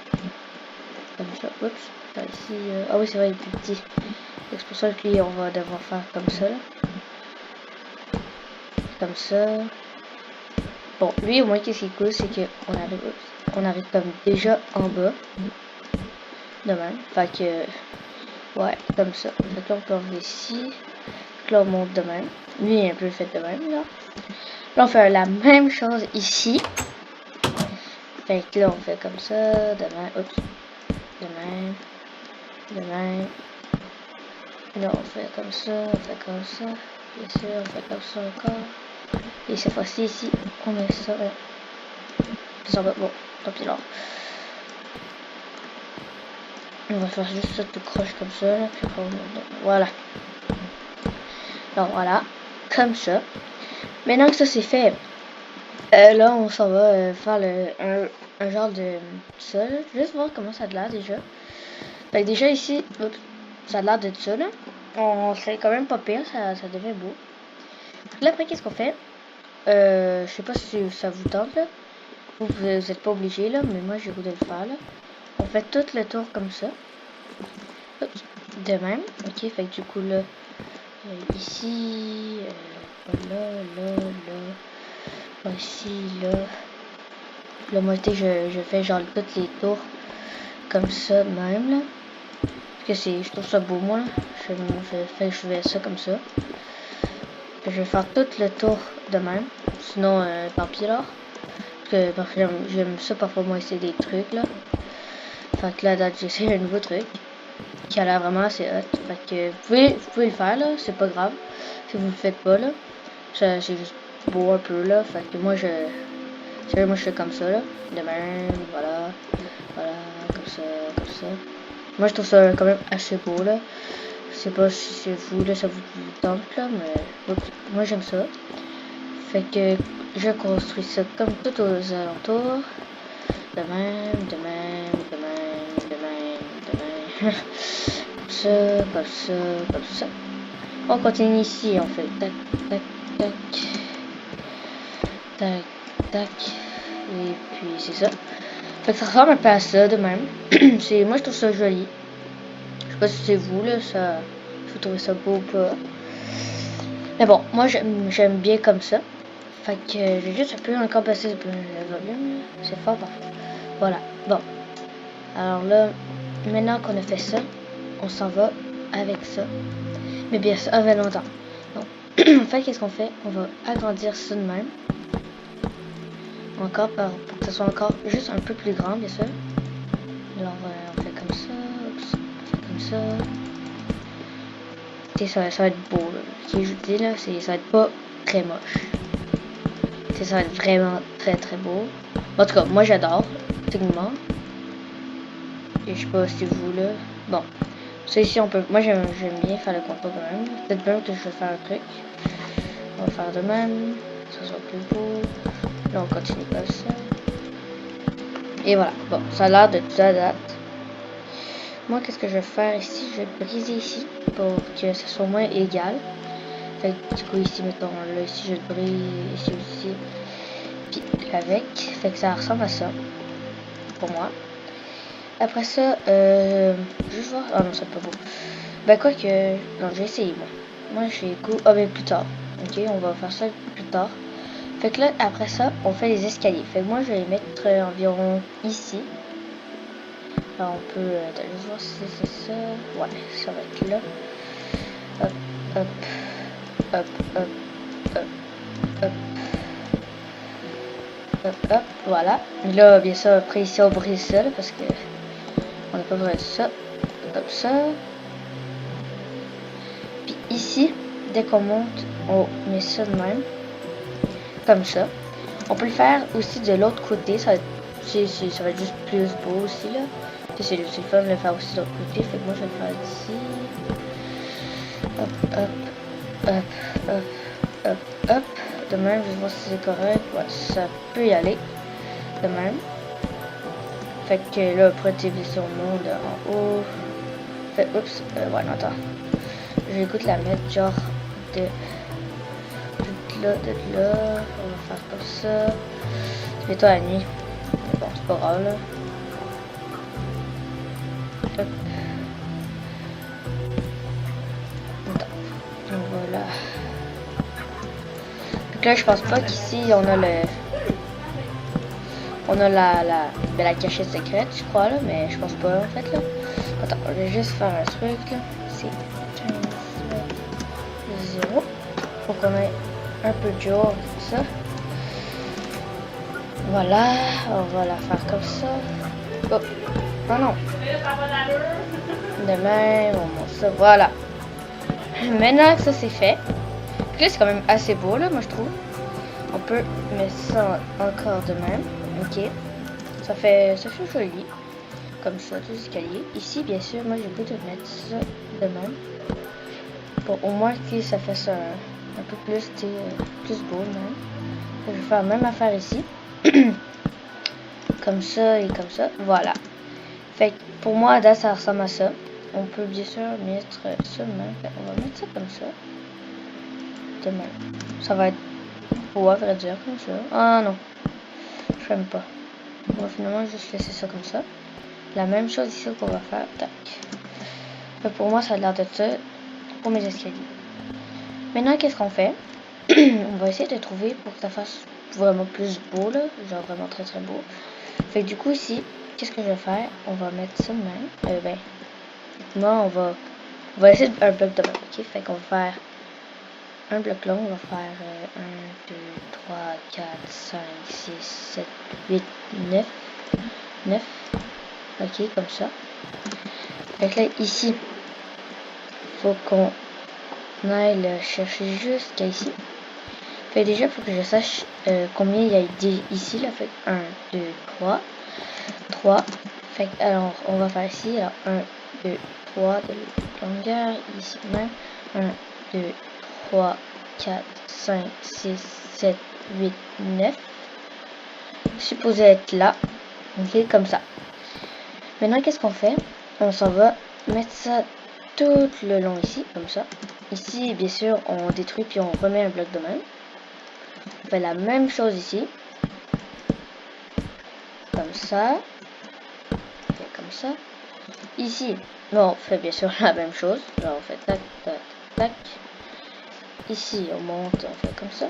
Comme ça, oups. Enfin, ici, ah oui, c'est vrai, il est plus petit. C'est pour ça que lui, on va devoir faire comme ça là. Comme ça. Bon, lui, au moins, qu'est-ce qui est cool, c'est qu'on arrive comme déjà en bas. De même. Fait que, ouais, comme ça. Fait que là, on peut enlever ici. Fait que là, on monte de même. Lui, il est un peu fait de même, là. Là, on fait la même chose ici. Fait que là, on fait comme ça. De même. Oups. De même. De même. Là, on fait comme ça. On fait comme ça. Bien sûr, on fait comme ça encore. Et cette fois-ci, ici, on met ça. Ça va. Bon, tant pis là. On va faire juste ça tout croche comme ça. Là, puis voilà. Donc voilà. Comme ça. Maintenant que ça c'est fait, là on s'en va faire un genre de ça. Là. Juste voir comment ça a l'air déjà. Fait que déjà ici, oups, ça a l'air de ça là. C'est quand même pas pire, ça devient beau. Là après qu'est-ce qu'on fait? Je sais pas si ça vous tente là. Vous êtes pas obligé là, mais moi j'ai goût de le faire là. On fait tout le tour comme ça. Oups, de même. Ok, fait que du coup là, ici, là. Ici, là. Là, moi, je fais genre toutes les tours comme ça même, là. Parce que je trouve ça beau, moi. Je fais ça comme ça. Je vais faire tout le tour de même. Sinon, tant pis, là. Parce que j'aime ça parfois, moi, essayer des trucs, là. Fait que là, date, j'essaie un nouveau truc. Qui a l'air vraiment assez hot. Fait que vous pouvez le faire, là. C'est pas grave. Si vous le faites pas, là. C'est juste beau un peu, là. Fait que moi, Sérieux, moi je fais comme ça là. De même, voilà. Voilà, comme ça, comme ça. Moi je trouve ça quand même assez beau là. Je sais pas si c'est vous là, ça vous tente là, mais moi j'aime ça. Fait que je construis ça comme tout aux alentours. De même, de même, de même, de même, de même. Comme ça, comme ça, comme ça. On continue ici, on fait tac, tac, tac, tac, tac. Et puis c'est ça. Fait que ça ressemble un peu à ça de même. Moi je trouve ça joli. Je sais pas si c'est vous là, ça. Si vous trouvez ça beau ou pas. Mais bon, moi j'aime bien comme ça. Fait que j'ai juste un peu encore baissé le volume. C'est fort parfois. Voilà. Bon. Alors là, maintenant qu'on a fait ça, on s'en va avec ça. Mais bien sûr, avec longtemps. Donc, en fait, qu'est-ce qu'on fait? On va agrandir ça de même. Encore pour que ce soit encore juste un peu plus grand, bien sûr. Alors, on fait comme ça. Oups, on fait comme ça. Et ça va être beau, là. Ce que je vous dis, là, ça va être pas très moche. Ça va être vraiment très très beau. En tout cas, moi j'adore, techniquement. Et je sais pas si vous là. Bon. Ça ici on peut. Moi j'aime bien faire le contour de même. Peut-être même que je vais faire un truc. On va faire de même. Ça sera plus beau. Là on continue comme ça. Et voilà. Bon, ça a l'air de tout à date. Moi qu'est-ce que je vais faire ici? Je vais briser ici pour que ça soit moins égal. Fait que du coup ici mettons là ici je brise ici aussi. Puis avec. Fait que ça ressemble à ça. Pour moi. Après ça, juste voir. Ah non, c'est pas beau. Ben, quoi que. Non, j'ai essayé, moi j'ai goût. Ah, ben, plus tard. Ok, on va faire ça plus tard. Fait que là, après ça, on fait les escaliers. Fait que moi, je vais les mettre environ ici. Alors, on peut. Juste voir si c'est ça. Ouais, ça va être là. Hop, hop, hop, hop, hop, hop. Hop, hop, voilà. Et là, bien sûr, après ici, on brise ça, là, parce que on n'a pas besoin de ça. Comme ça. Puis ici, dès qu'on monte, on met ça de même. Comme ça. On peut le faire aussi de l'autre côté. Ça va être juste plus beau aussi, là. C'est le fun de le faire aussi de l'autre côté. Fait que moi, je vais le faire ici. Hop, hop, hop, hop, hop, hop. De même, je vais voir si c'est correct. Ouais, ça peut y aller. De même. Fait que là, après, tu es sur le monde en haut. Fait, oups, ouais, non, attends. J'ai le goût de la mettre genre de là, de là. On va faire comme ça. C'est toi la nuit. Mais bon, c'est pas grave là. Hop. Attends. Voilà. Donc là, je pense pas qu'ici on a le. On a la cachette secrète, je crois là, mais je pense pas en fait là. Attends, je vais juste faire un truc là. C'est 0. Faut qu'on ait un peu de jour comme ça. Voilà, on va la faire comme ça. Oh, non, non. De même, on monte ça, voilà. Maintenant que ça c'est fait, là c'est quand même assez beau là, moi je trouve. On peut mettre ça encore de même, ok. Ça fait joli, comme ça, tout escalier. Ici, bien sûr, moi j'ai goût de mettre ça de même. Pour au moins que ça fasse un peu plus, plus beau même. Je vais faire la même affaire ici. Comme ça et comme ça, voilà. Fait que pour moi, là, ça ressemble à ça. On peut bien sûr mettre ça de même. On va mettre ça comme ça. De même. Ça va être beau à vrai dire, comme ça. Ah non, je n'aime pas. On va finalement juste laisser ça comme ça. La même chose ici qu'on va faire. Tac. Fait pour moi, ça a l'air de ça pour mes escaliers. Maintenant, qu'est-ce qu'on fait? On va essayer de trouver pour que ça fasse vraiment plus beau, là. Genre vraiment très très beau. Fait que du coup, ici, qu'est-ce que je vais faire? On va mettre ça de même. Ben, moi, on va essayer un bloc de même, ok? Fait qu'on va faire un bloc long, on va faire 1, 2, 3, 4, 5, 6, 7, 8, 9. 9. Ok, comme ça. Fait que là, ici, faut qu'on aille le chercher jusqu'à ici. Fait déjà, faut que je sache combien il y a ici là. Fait 1, 2, 3. 3. Fait alors on va faire ici. Alors 1, 2, 3 de longueur. Ici même. 1, 2, 3, 4, 5, 6, 7, 8, 9. Supposé être là. Ok, comme ça. Maintenant, qu'est-ce qu'on fait? On s'en va mettre ça tout le long ici, comme ça. Ici, bien sûr, on détruit puis on remet un bloc de même. On fait la même chose ici. Comme ça. On fait comme ça. Ici, bon, on fait bien sûr la même chose. Alors, on fait tac, tac, tac. Ici, on monte, on fait comme ça.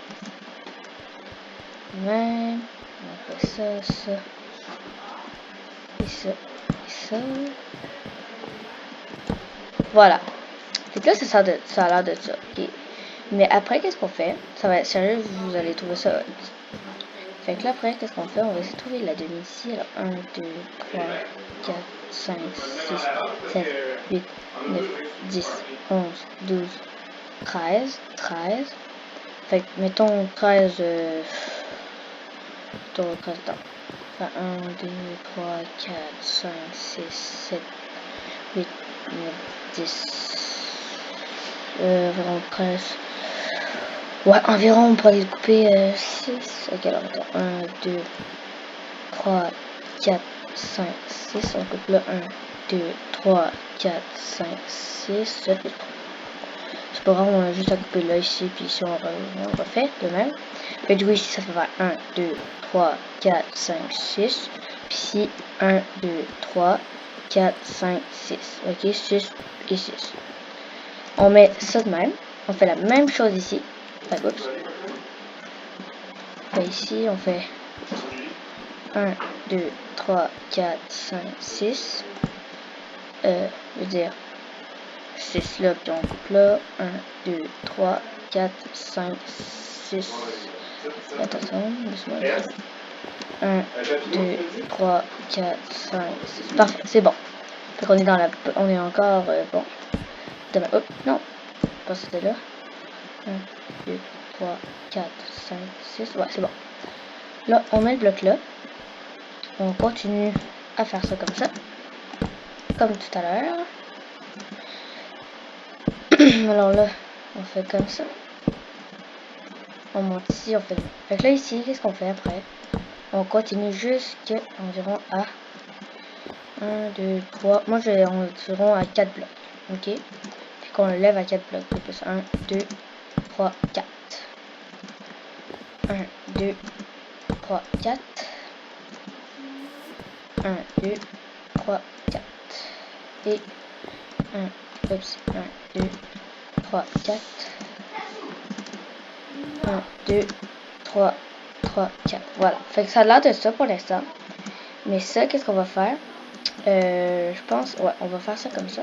Même. On fait ça, ça. Et ça, et ça. Voilà. Fait que là, ça a l'air de ça. Okay. Mais après, qu'est-ce qu'on fait? Ça va être sérieux, vous allez trouver ça. Fait que là, après, qu'est-ce qu'on fait? On va essayer de trouver la demi ici. Alors, 1, 2, 3, 4, 5, 6, 7, 8, 9, 10, 11, 12, 13. 13. Fait que, mettons 13. Mettons 13 temps. Enfin, 1, 2, 3, 4, 5, 6, 7, 8, 9, 10. Environ 13. Ouais, environ, on pourrait les couper 6. Ok, alors attends. 1, 2, 3, 4, 5, 6. On coupe là 1, 2, 3, 4, 5, 6, 7, 8. C'est pas grave, on a juste à couper là ici, puis ici on refait de même. Fait du coup ici ça fait faire 1, 2, 3, 4, 5, 6. Puis ici 1, 2, 3, 4, 5, 6. Ok, 6 et 6. On met ça de même. On fait la même chose ici. Enfin, oups. Fait ici on fait 1, 2, 3, 4, 5, 6. Je veux dire 6 là, puis on coupe là. 1, 2, 3, 4, 5, 6. Attention, laisse-moi. 1, 2, 3, 4, 5, 6. Parfait, c'est bon. Fait qu'on est dans la. On est encore. Bon. Demain. Oh, non. Pas c'était là. 1, 2, 3, 4, 5, 6. Ouais, c'est bon. Là, on met le bloc là. On continue à faire ça comme ça. Comme tout à l'heure. Alors là, on fait comme ça. On monte ici, on fait. Fait que là, ici, qu'est-ce qu'on fait après? On continue jusqu'à environ à 1, 2, 3. Moi, j'ai environ à 4 blocs. Ok? Puis qu'on le lève à 4 blocs. Plus 1, 2, 3, 4. 1, 2, 3, 4. 1, 2, 3, 4. Et 1, oups, 1, 2, 3, 4. 1, 2, 3, 3, 4. Voilà. Fait que ça a l'air de ça pour l'instant. Mais ça, qu'est-ce qu'on va faire? Je pense, ouais, on va faire ça comme ça.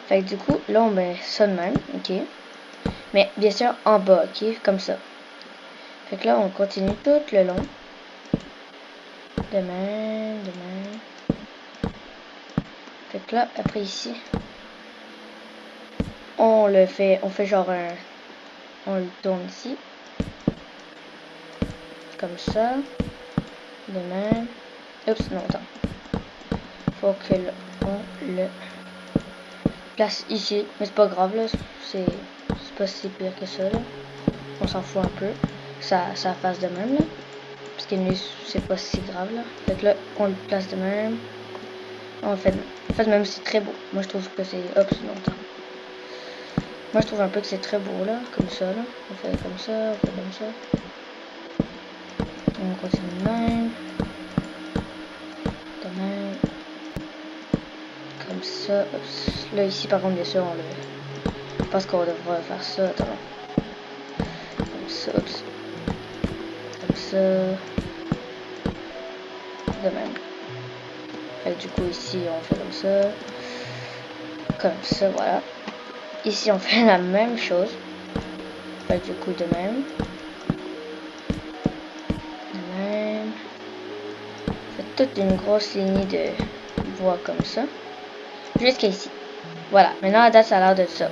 Fait que du coup, là, on met ça de même, ok? Mais bien sûr, en bas, ok? Comme ça. Fait que là, on continue tout le long. De même, de même. Fait que là, après ici, on fait genre un... On le tourne ici. Comme ça. De même. Oups, non, attends. Faut que on le place ici. Mais c'est pas grave, là. C'est pas si pire que ça, là. On s'en fout un peu. Ça passe de même, là. Parce que c'est pas si grave, là. Fait que là, on le place de même. On fait même c'est très beau. Moi, je trouve que c'est... Hop, c'est longtemps. Moi, je trouve un peu que c'est très beau, là. Comme ça, là. On fait comme ça, on fait comme ça. On continue de même. De même. Comme ça. Oups. Là, ici, par contre, bien sûr, on le... Je pense qu'on devrait faire ça. Attends. Comme ça, oups. Comme ça. De même. Fait que du coup, ici, on fait comme ça. Comme ça, voilà. Ici, on fait la même chose. Fait que du coup, de même. De même. Fait toute une grosse ligne de bois comme ça. Jusqu'à ici. Voilà. Maintenant, à date, ça a l'air de ça.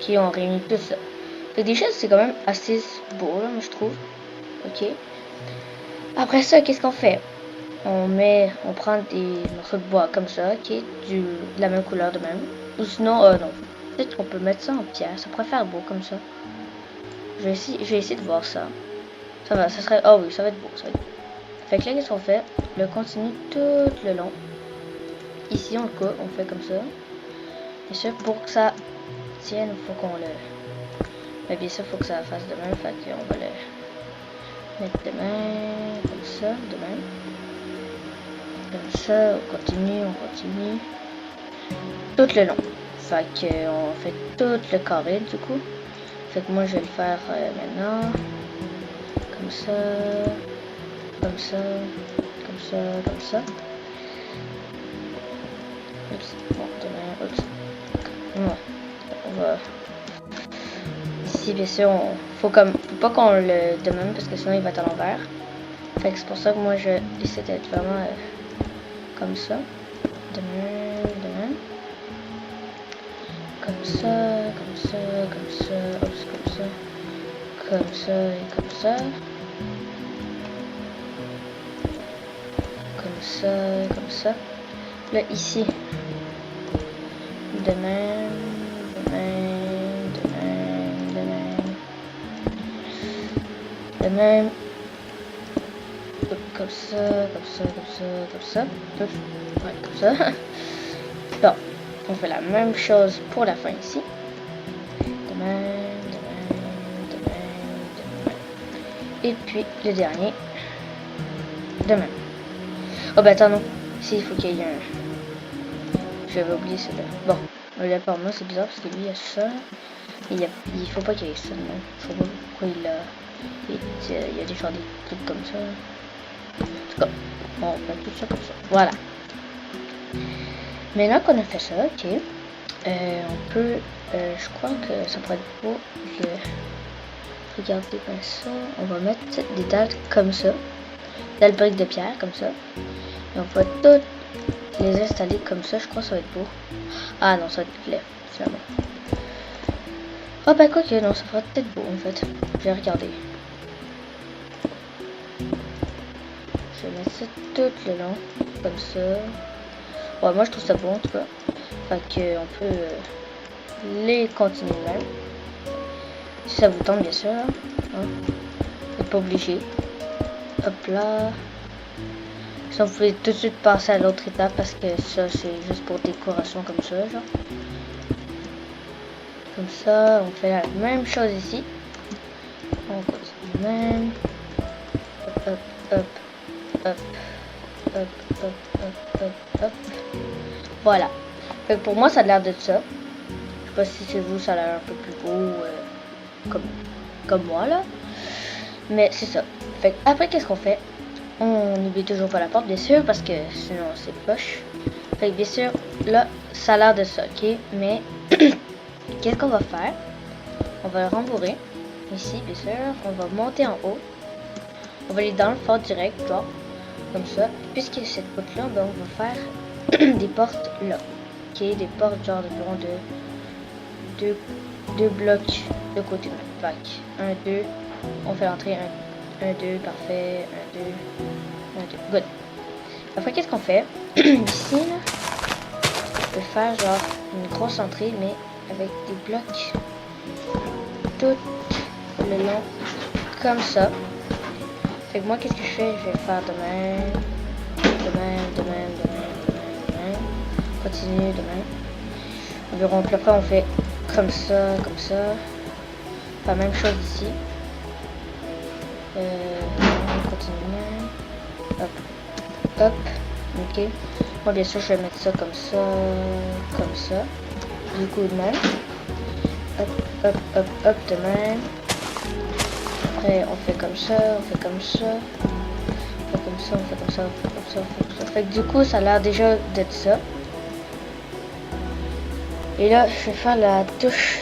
Puis, on réunit tout ça. Fait que des choses, c'est quand même assez beau, là, moi, je trouve. ok. Après ça, qu'est-ce qu'on fait? On prend des morceaux de bois comme ça, ok, de la même couleur de même. Ou sinon, non, peut-être qu'on peut mettre ça en pierre, ça pourrait faire beau comme ça. Je vais essayer de voir ça. Ça va, ça serait, oh oui, ça va être beau, ça va être beau. Fait que là, qu'est-ce qu'on fait? On le continue tout le long. Ici, on le coupe, on fait comme ça. Bien sûr, pour que ça tienne, il faut qu'on le... Mais bien sûr, il faut que ça fasse de même, fait qu'on va le mettre de même, comme ça, de même. Comme ça, on continue. Tout le long. Fait qu'on fait tout le carré, du coup. Fait que moi, je vais le faire maintenant. Comme ça, comme ça, comme ça, comme ça. Oups, bon, demain, oups. Ouais. On va... Ici, bien sûr, faut pas qu'on le de même parce que sinon il va être à l'envers. Fait que c'est pour ça que moi, je essaie d'être vraiment comme ça. De même. Comme ça, comme ça, comme ça, oups, comme ça. Comme ça et comme ça. Comme ça, comme ça. Là, ici. De même. Comme ça. Ouais, comme ça. Bon, on fait la même chose pour la fin ici. De même. Et puis le dernier. De même. Oh bah attends, non. Ici, il faut qu'il y ait un... J'avais oublié celui-là. Bon, le lapin, moi, c'est bizarre parce que lui, il y a ça. Il faut pas qu'il y ait ça, non. Je sais pas pourquoi il a... Il y a des gens, des trucs comme ça. En tout cas, on fait tout ça comme ça. Voilà. Maintenant qu'on a fait ça, ok. On peut... je crois que ça pourrait être beau. Regardez bien ça. On va mettre des dalles comme ça. Dalles briques de pierre, comme ça. Et on va toutes les installer comme ça. Je crois que ça va être beau. Ah non, ça va être clair, finalement. Oh bah quoi que non, ça fera peut-être beau en fait. Je vais regarder. Je vais mettre ça tout le long, comme ça. Ouais, moi je trouve ça beau en tout cas. Fait que on peut les continuer même. Si ça vous tente bien sûr. Hein. Vous n'êtes pas obligé. Hop là. Sinon vous pouvez tout de suite passer à l'autre étape parce que ça c'est juste pour décoration comme ça genre. Comme ça, on fait la même chose ici. On continue même. Hop. Voilà. Fait que pour moi, ça a l'air de ça. Je sais pas si c'est vous, ça a l'air un peu plus beau, comme moi là. Mais c'est ça. Fait que après, qu'est-ce qu'on fait? On n'oublie toujours pas la porte, bien sûr, parce que sinon c'est poche. Fait que bien sûr, là, ça a l'air de ça, ok? Mais qu'est-ce qu'on va faire? On va le rembourrer. Ici, bien sûr. On va monter en haut. On va aller dans le fort direct, genre. Comme ça. Puisque cette porte-là, ben, on va faire des portes là. Ok, des portes genre d'environ de deux blocs de côté. Fait 1, 2. On fait l'entrée 1, 2. Parfait. 1, 2. 1, 2. Good. Après, qu'est-ce qu'on fait? Ici, là. On peut faire genre une grosse entrée, mais avec des blocs tout le long comme ça. Fait que moi qu'est-ce que je fais? Je vais faire de même. Continue de même. Environ puis après on fait comme ça. La même chose ici. On continue. Hop. Ok. Moi bien sûr je vais mettre ça comme ça. Du coup de même. Hop, de même. Après, on fait comme ça. Fait que du coup, ça a l'air déjà d'être ça. Et là, je vais faire la touche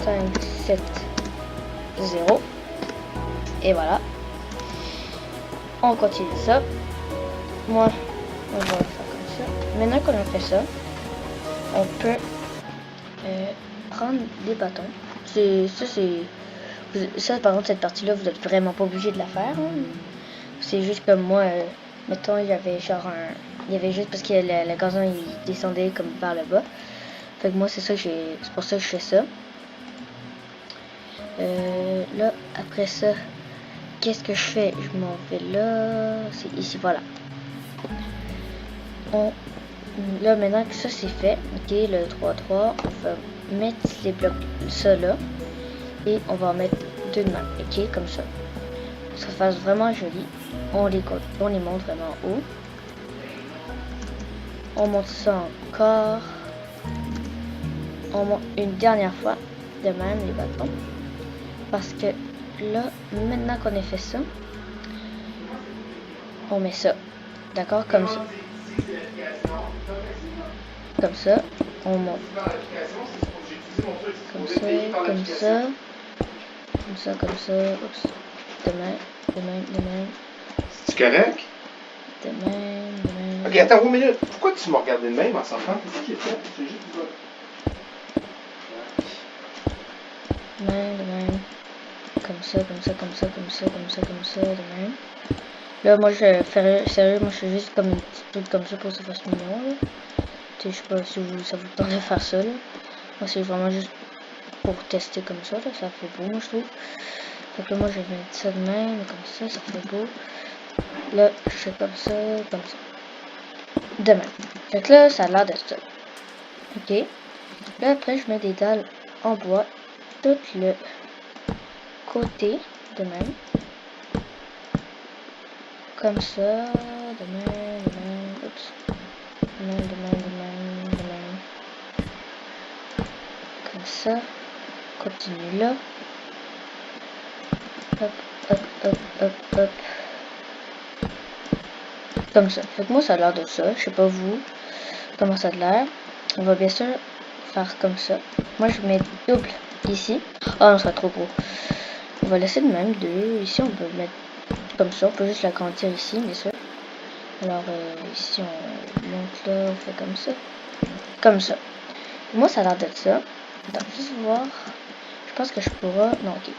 5, 7, 0. Et voilà. On continue ça. Moi, on va le faire comme ça. Maintenant qu'on a fait ça, on peut... prendre des bâtons. Ça c'est Ça, par contre, cette partie-là, vous êtes vraiment pas obligé de la faire. Hein. C'est juste comme moi, mettons, il y avait genre un... Il y avait juste parce que le gazon, il descendait comme vers le bas. Fait que moi, c'est pour ça que je fais ça. Là, après ça, qu'est-ce que je fais? Je m'en vais là. C'est ici, voilà. Là, maintenant que ça c'est fait, ok, le 3-3, on va mettre les blocs, ça là. Et on va en mettre deux de même, ok, comme ça. Ça fasse vraiment joli. On les monte vraiment haut. On monte ça encore. On monte une dernière fois, de même les bâtons. Parce que là, maintenant qu'on a fait ça, on met ça. D'accord? Comme ça. Comme ça. On monte. Comme ça, comme ça. Comme ça, comme ça. Oups. De même. C'est correct? De même. Ok, attends une minute. Pourquoi tu m'as regardé de même en sortant? Qu'est-ce qui est fait? C'est juste de même. Comme ça, de même. Là, moi, je fais sérieux, moi, je fais juste comme une petite truc comme ça pour que ça fasse mignon, là. Tu sais, je sais pas si ça vous tente de faire ça, là. Moi, c'est vraiment juste pour tester comme ça, là. Ça fait beau, moi, je trouve. Donc là, moi, je vais mettre ça de même, comme ça fait beau. Là, je fais comme ça. De même. Fait que là, ça a l'air de ça. Ok. Là, après, je mets des dalles en bois. Tout le côté, de même. Comme ça, de même. Oups. De même. Comme ça. Continue là. Hop. Comme ça. Fait que moi, ça a l'air de ça. Je sais pas vous. Comment ça a l'air. On va bien sûr faire comme ça. Moi, je mets double ici. Oh non, ça sera trop gros. On va laisser de même deux. Ici, on peut mettre comme ça. On peut juste l'agrandir ici, bien sûr. Alors, ici, on monte là. On fait comme ça. Comme ça. Moi, ça a l'air d'être ça. Attends, juste voir. Je pense que je pourrais... Non, ok.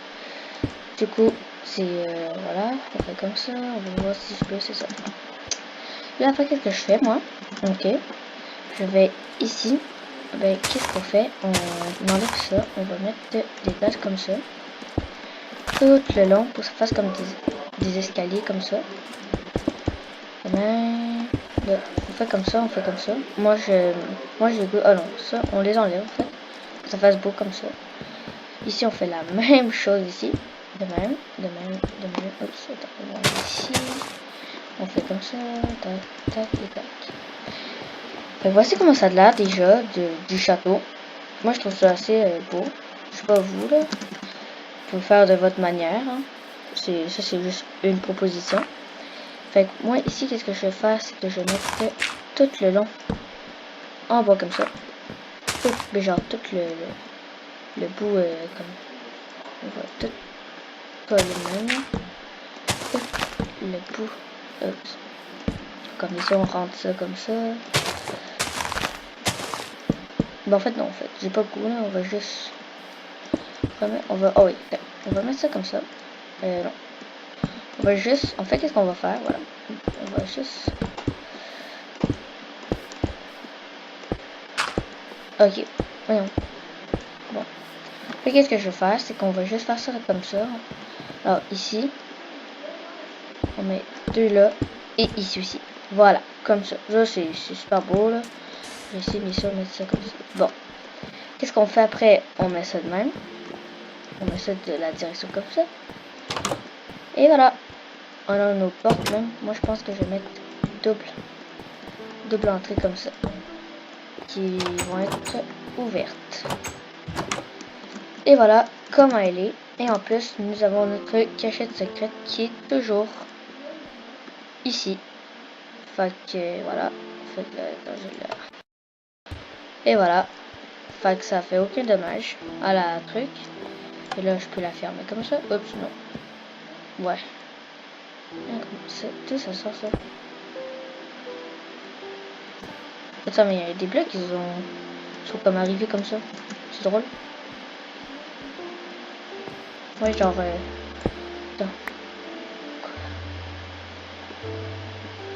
Du coup, c'est... voilà. On fait comme ça. On va voir si je peux, c'est ça. Là, après, qu'est-ce que je fais, moi? Ok. Je vais ici. Ben, qu'est-ce qu'on fait? On enlève ça. On va mettre des bases comme ça. Tout le long pour que ça fasse comme des escaliers comme ça. Ben, là, on fait comme ça. Moi, j'ai goût. Ah non, ça, on les enlève en fait. Que ça fasse beau comme ça. Ici, on fait la même chose ici. De même. Oups, attends, ici. On fait comme ça. Tac et tac. Et voici comment ça a l'air déjà du château. Moi, je trouve ça assez beau. Je sais pas vous, là. Vous pouvez faire de votre manière. Hein. Ça, c'est juste une proposition. Fait que moi, ici, qu'est-ce que je vais faire, c'est que je vais mettre tout le long en bas comme ça. Mais genre, tout le bout comme... On va tout pas le même. Tout le bout. Oups. Comme ici, on rentre ça comme ça. Ben, en fait, non, en fait, j'ai pas beaucoup, là. On va juste... On va... Oh oui, on va mettre ça comme ça. Non. On va juste... En fait, qu'est-ce qu'on va faire? Voilà. On va juste... Ok. Voyons. Bon. Fait qu'est-ce que je vais faire? C'est qu'on va juste faire ça comme ça. Alors, ici. On met deux là. Et ici aussi. Voilà. Comme ça. Ça, c'est super beau, là. Je vais essayer, bien sûr, de mettre ça comme ça. Bon. Qu'est-ce qu'on fait après? On met ça de même. On met ça de la direction comme ça. Et voilà. On a nos portes même. Moi, je pense que je vais mettre double entrée comme ça. Qui vont être ouvertes. Et voilà comment elle est. Et en plus, nous avons notre cachette secrète qui est toujours ici. Fait que voilà. Et voilà. Fait que ça fait aucun dommage à la truc. Et là, je peux la fermer comme ça. Oups, non. Ouais. Comme ça, tout ça sort ça. Attends, mais il y a des blocs, sont comme arrivés comme ça. C'est drôle. Ouais, genre... attends.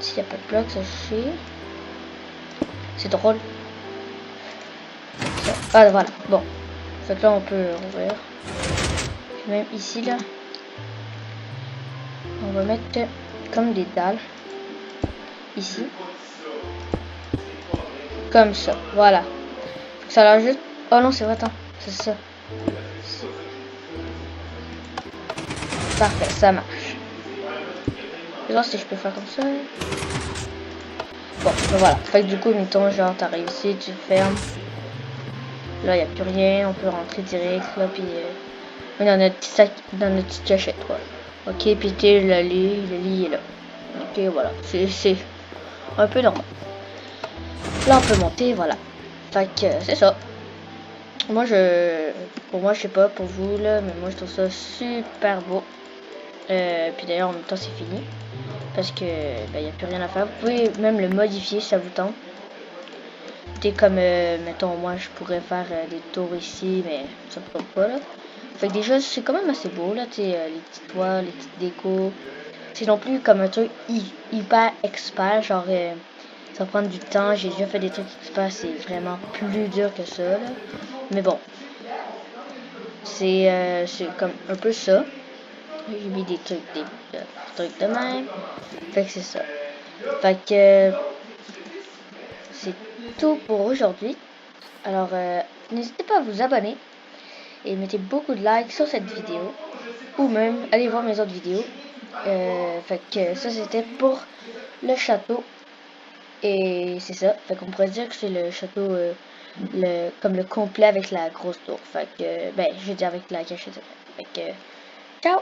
S'il n'y a pas de bloc, ça je sais. C'est drôle. Ça. Ah, voilà. Bon. Fait que là, on peut ouvrir. Puis même ici, là. On va mettre comme des dalles. Ici. Comme ça. Voilà. Faut que ça a l'air juste... Oh non, c'est vrai, attends. C'est ça. Parfait, ça marche. Je vais voir si je peux faire comme ça. Bon, ben voilà. Fait que du coup, mettons, genre, t'arrives ici, tu fermes. Là, il n'y a plus rien. On peut rentrer direct, là, puis... dans notre petit sac, dans notre petite cachette, quoi. Ok, puis le lit est là. Ok, voilà. C'est un peu normal. Là, on peut monter, voilà. Fait que, c'est ça. Moi, pour moi, je sais pas pour vous, là, mais moi, je trouve ça super beau. Puis d'ailleurs, en même temps, c'est fini. Parce que, ben, il n'y a plus rien à faire. Vous pouvez même le modifier si ça vous tente. C'est comme, mettons, moi, je pourrais faire des tours ici, mais ça ne peut pas, là. Fait que déjà, c'est quand même assez beau, là, tu sais, les petits toits, les petites décos. C'est non plus comme un truc hyper expert, genre, ça va prendre du temps. J'ai déjà fait des trucs experts, c'est vraiment plus dur que ça, là. Mais bon, c'est comme un peu ça. J'ai mis des trucs de même. Fait que c'est ça. Fait que c'est tout pour aujourd'hui. Alors, n'hésitez pas à vous abonner et mettez beaucoup de likes sur cette vidéo. Ou même, allez voir mes autres vidéos. Fait que ça, c'était pour le château. Et c'est ça. Fait qu'on pourrait dire que c'est le château, comme le complet avec la grosse tour. Fait que, ben, je veux dire avec la cachette. Fait que, ciao!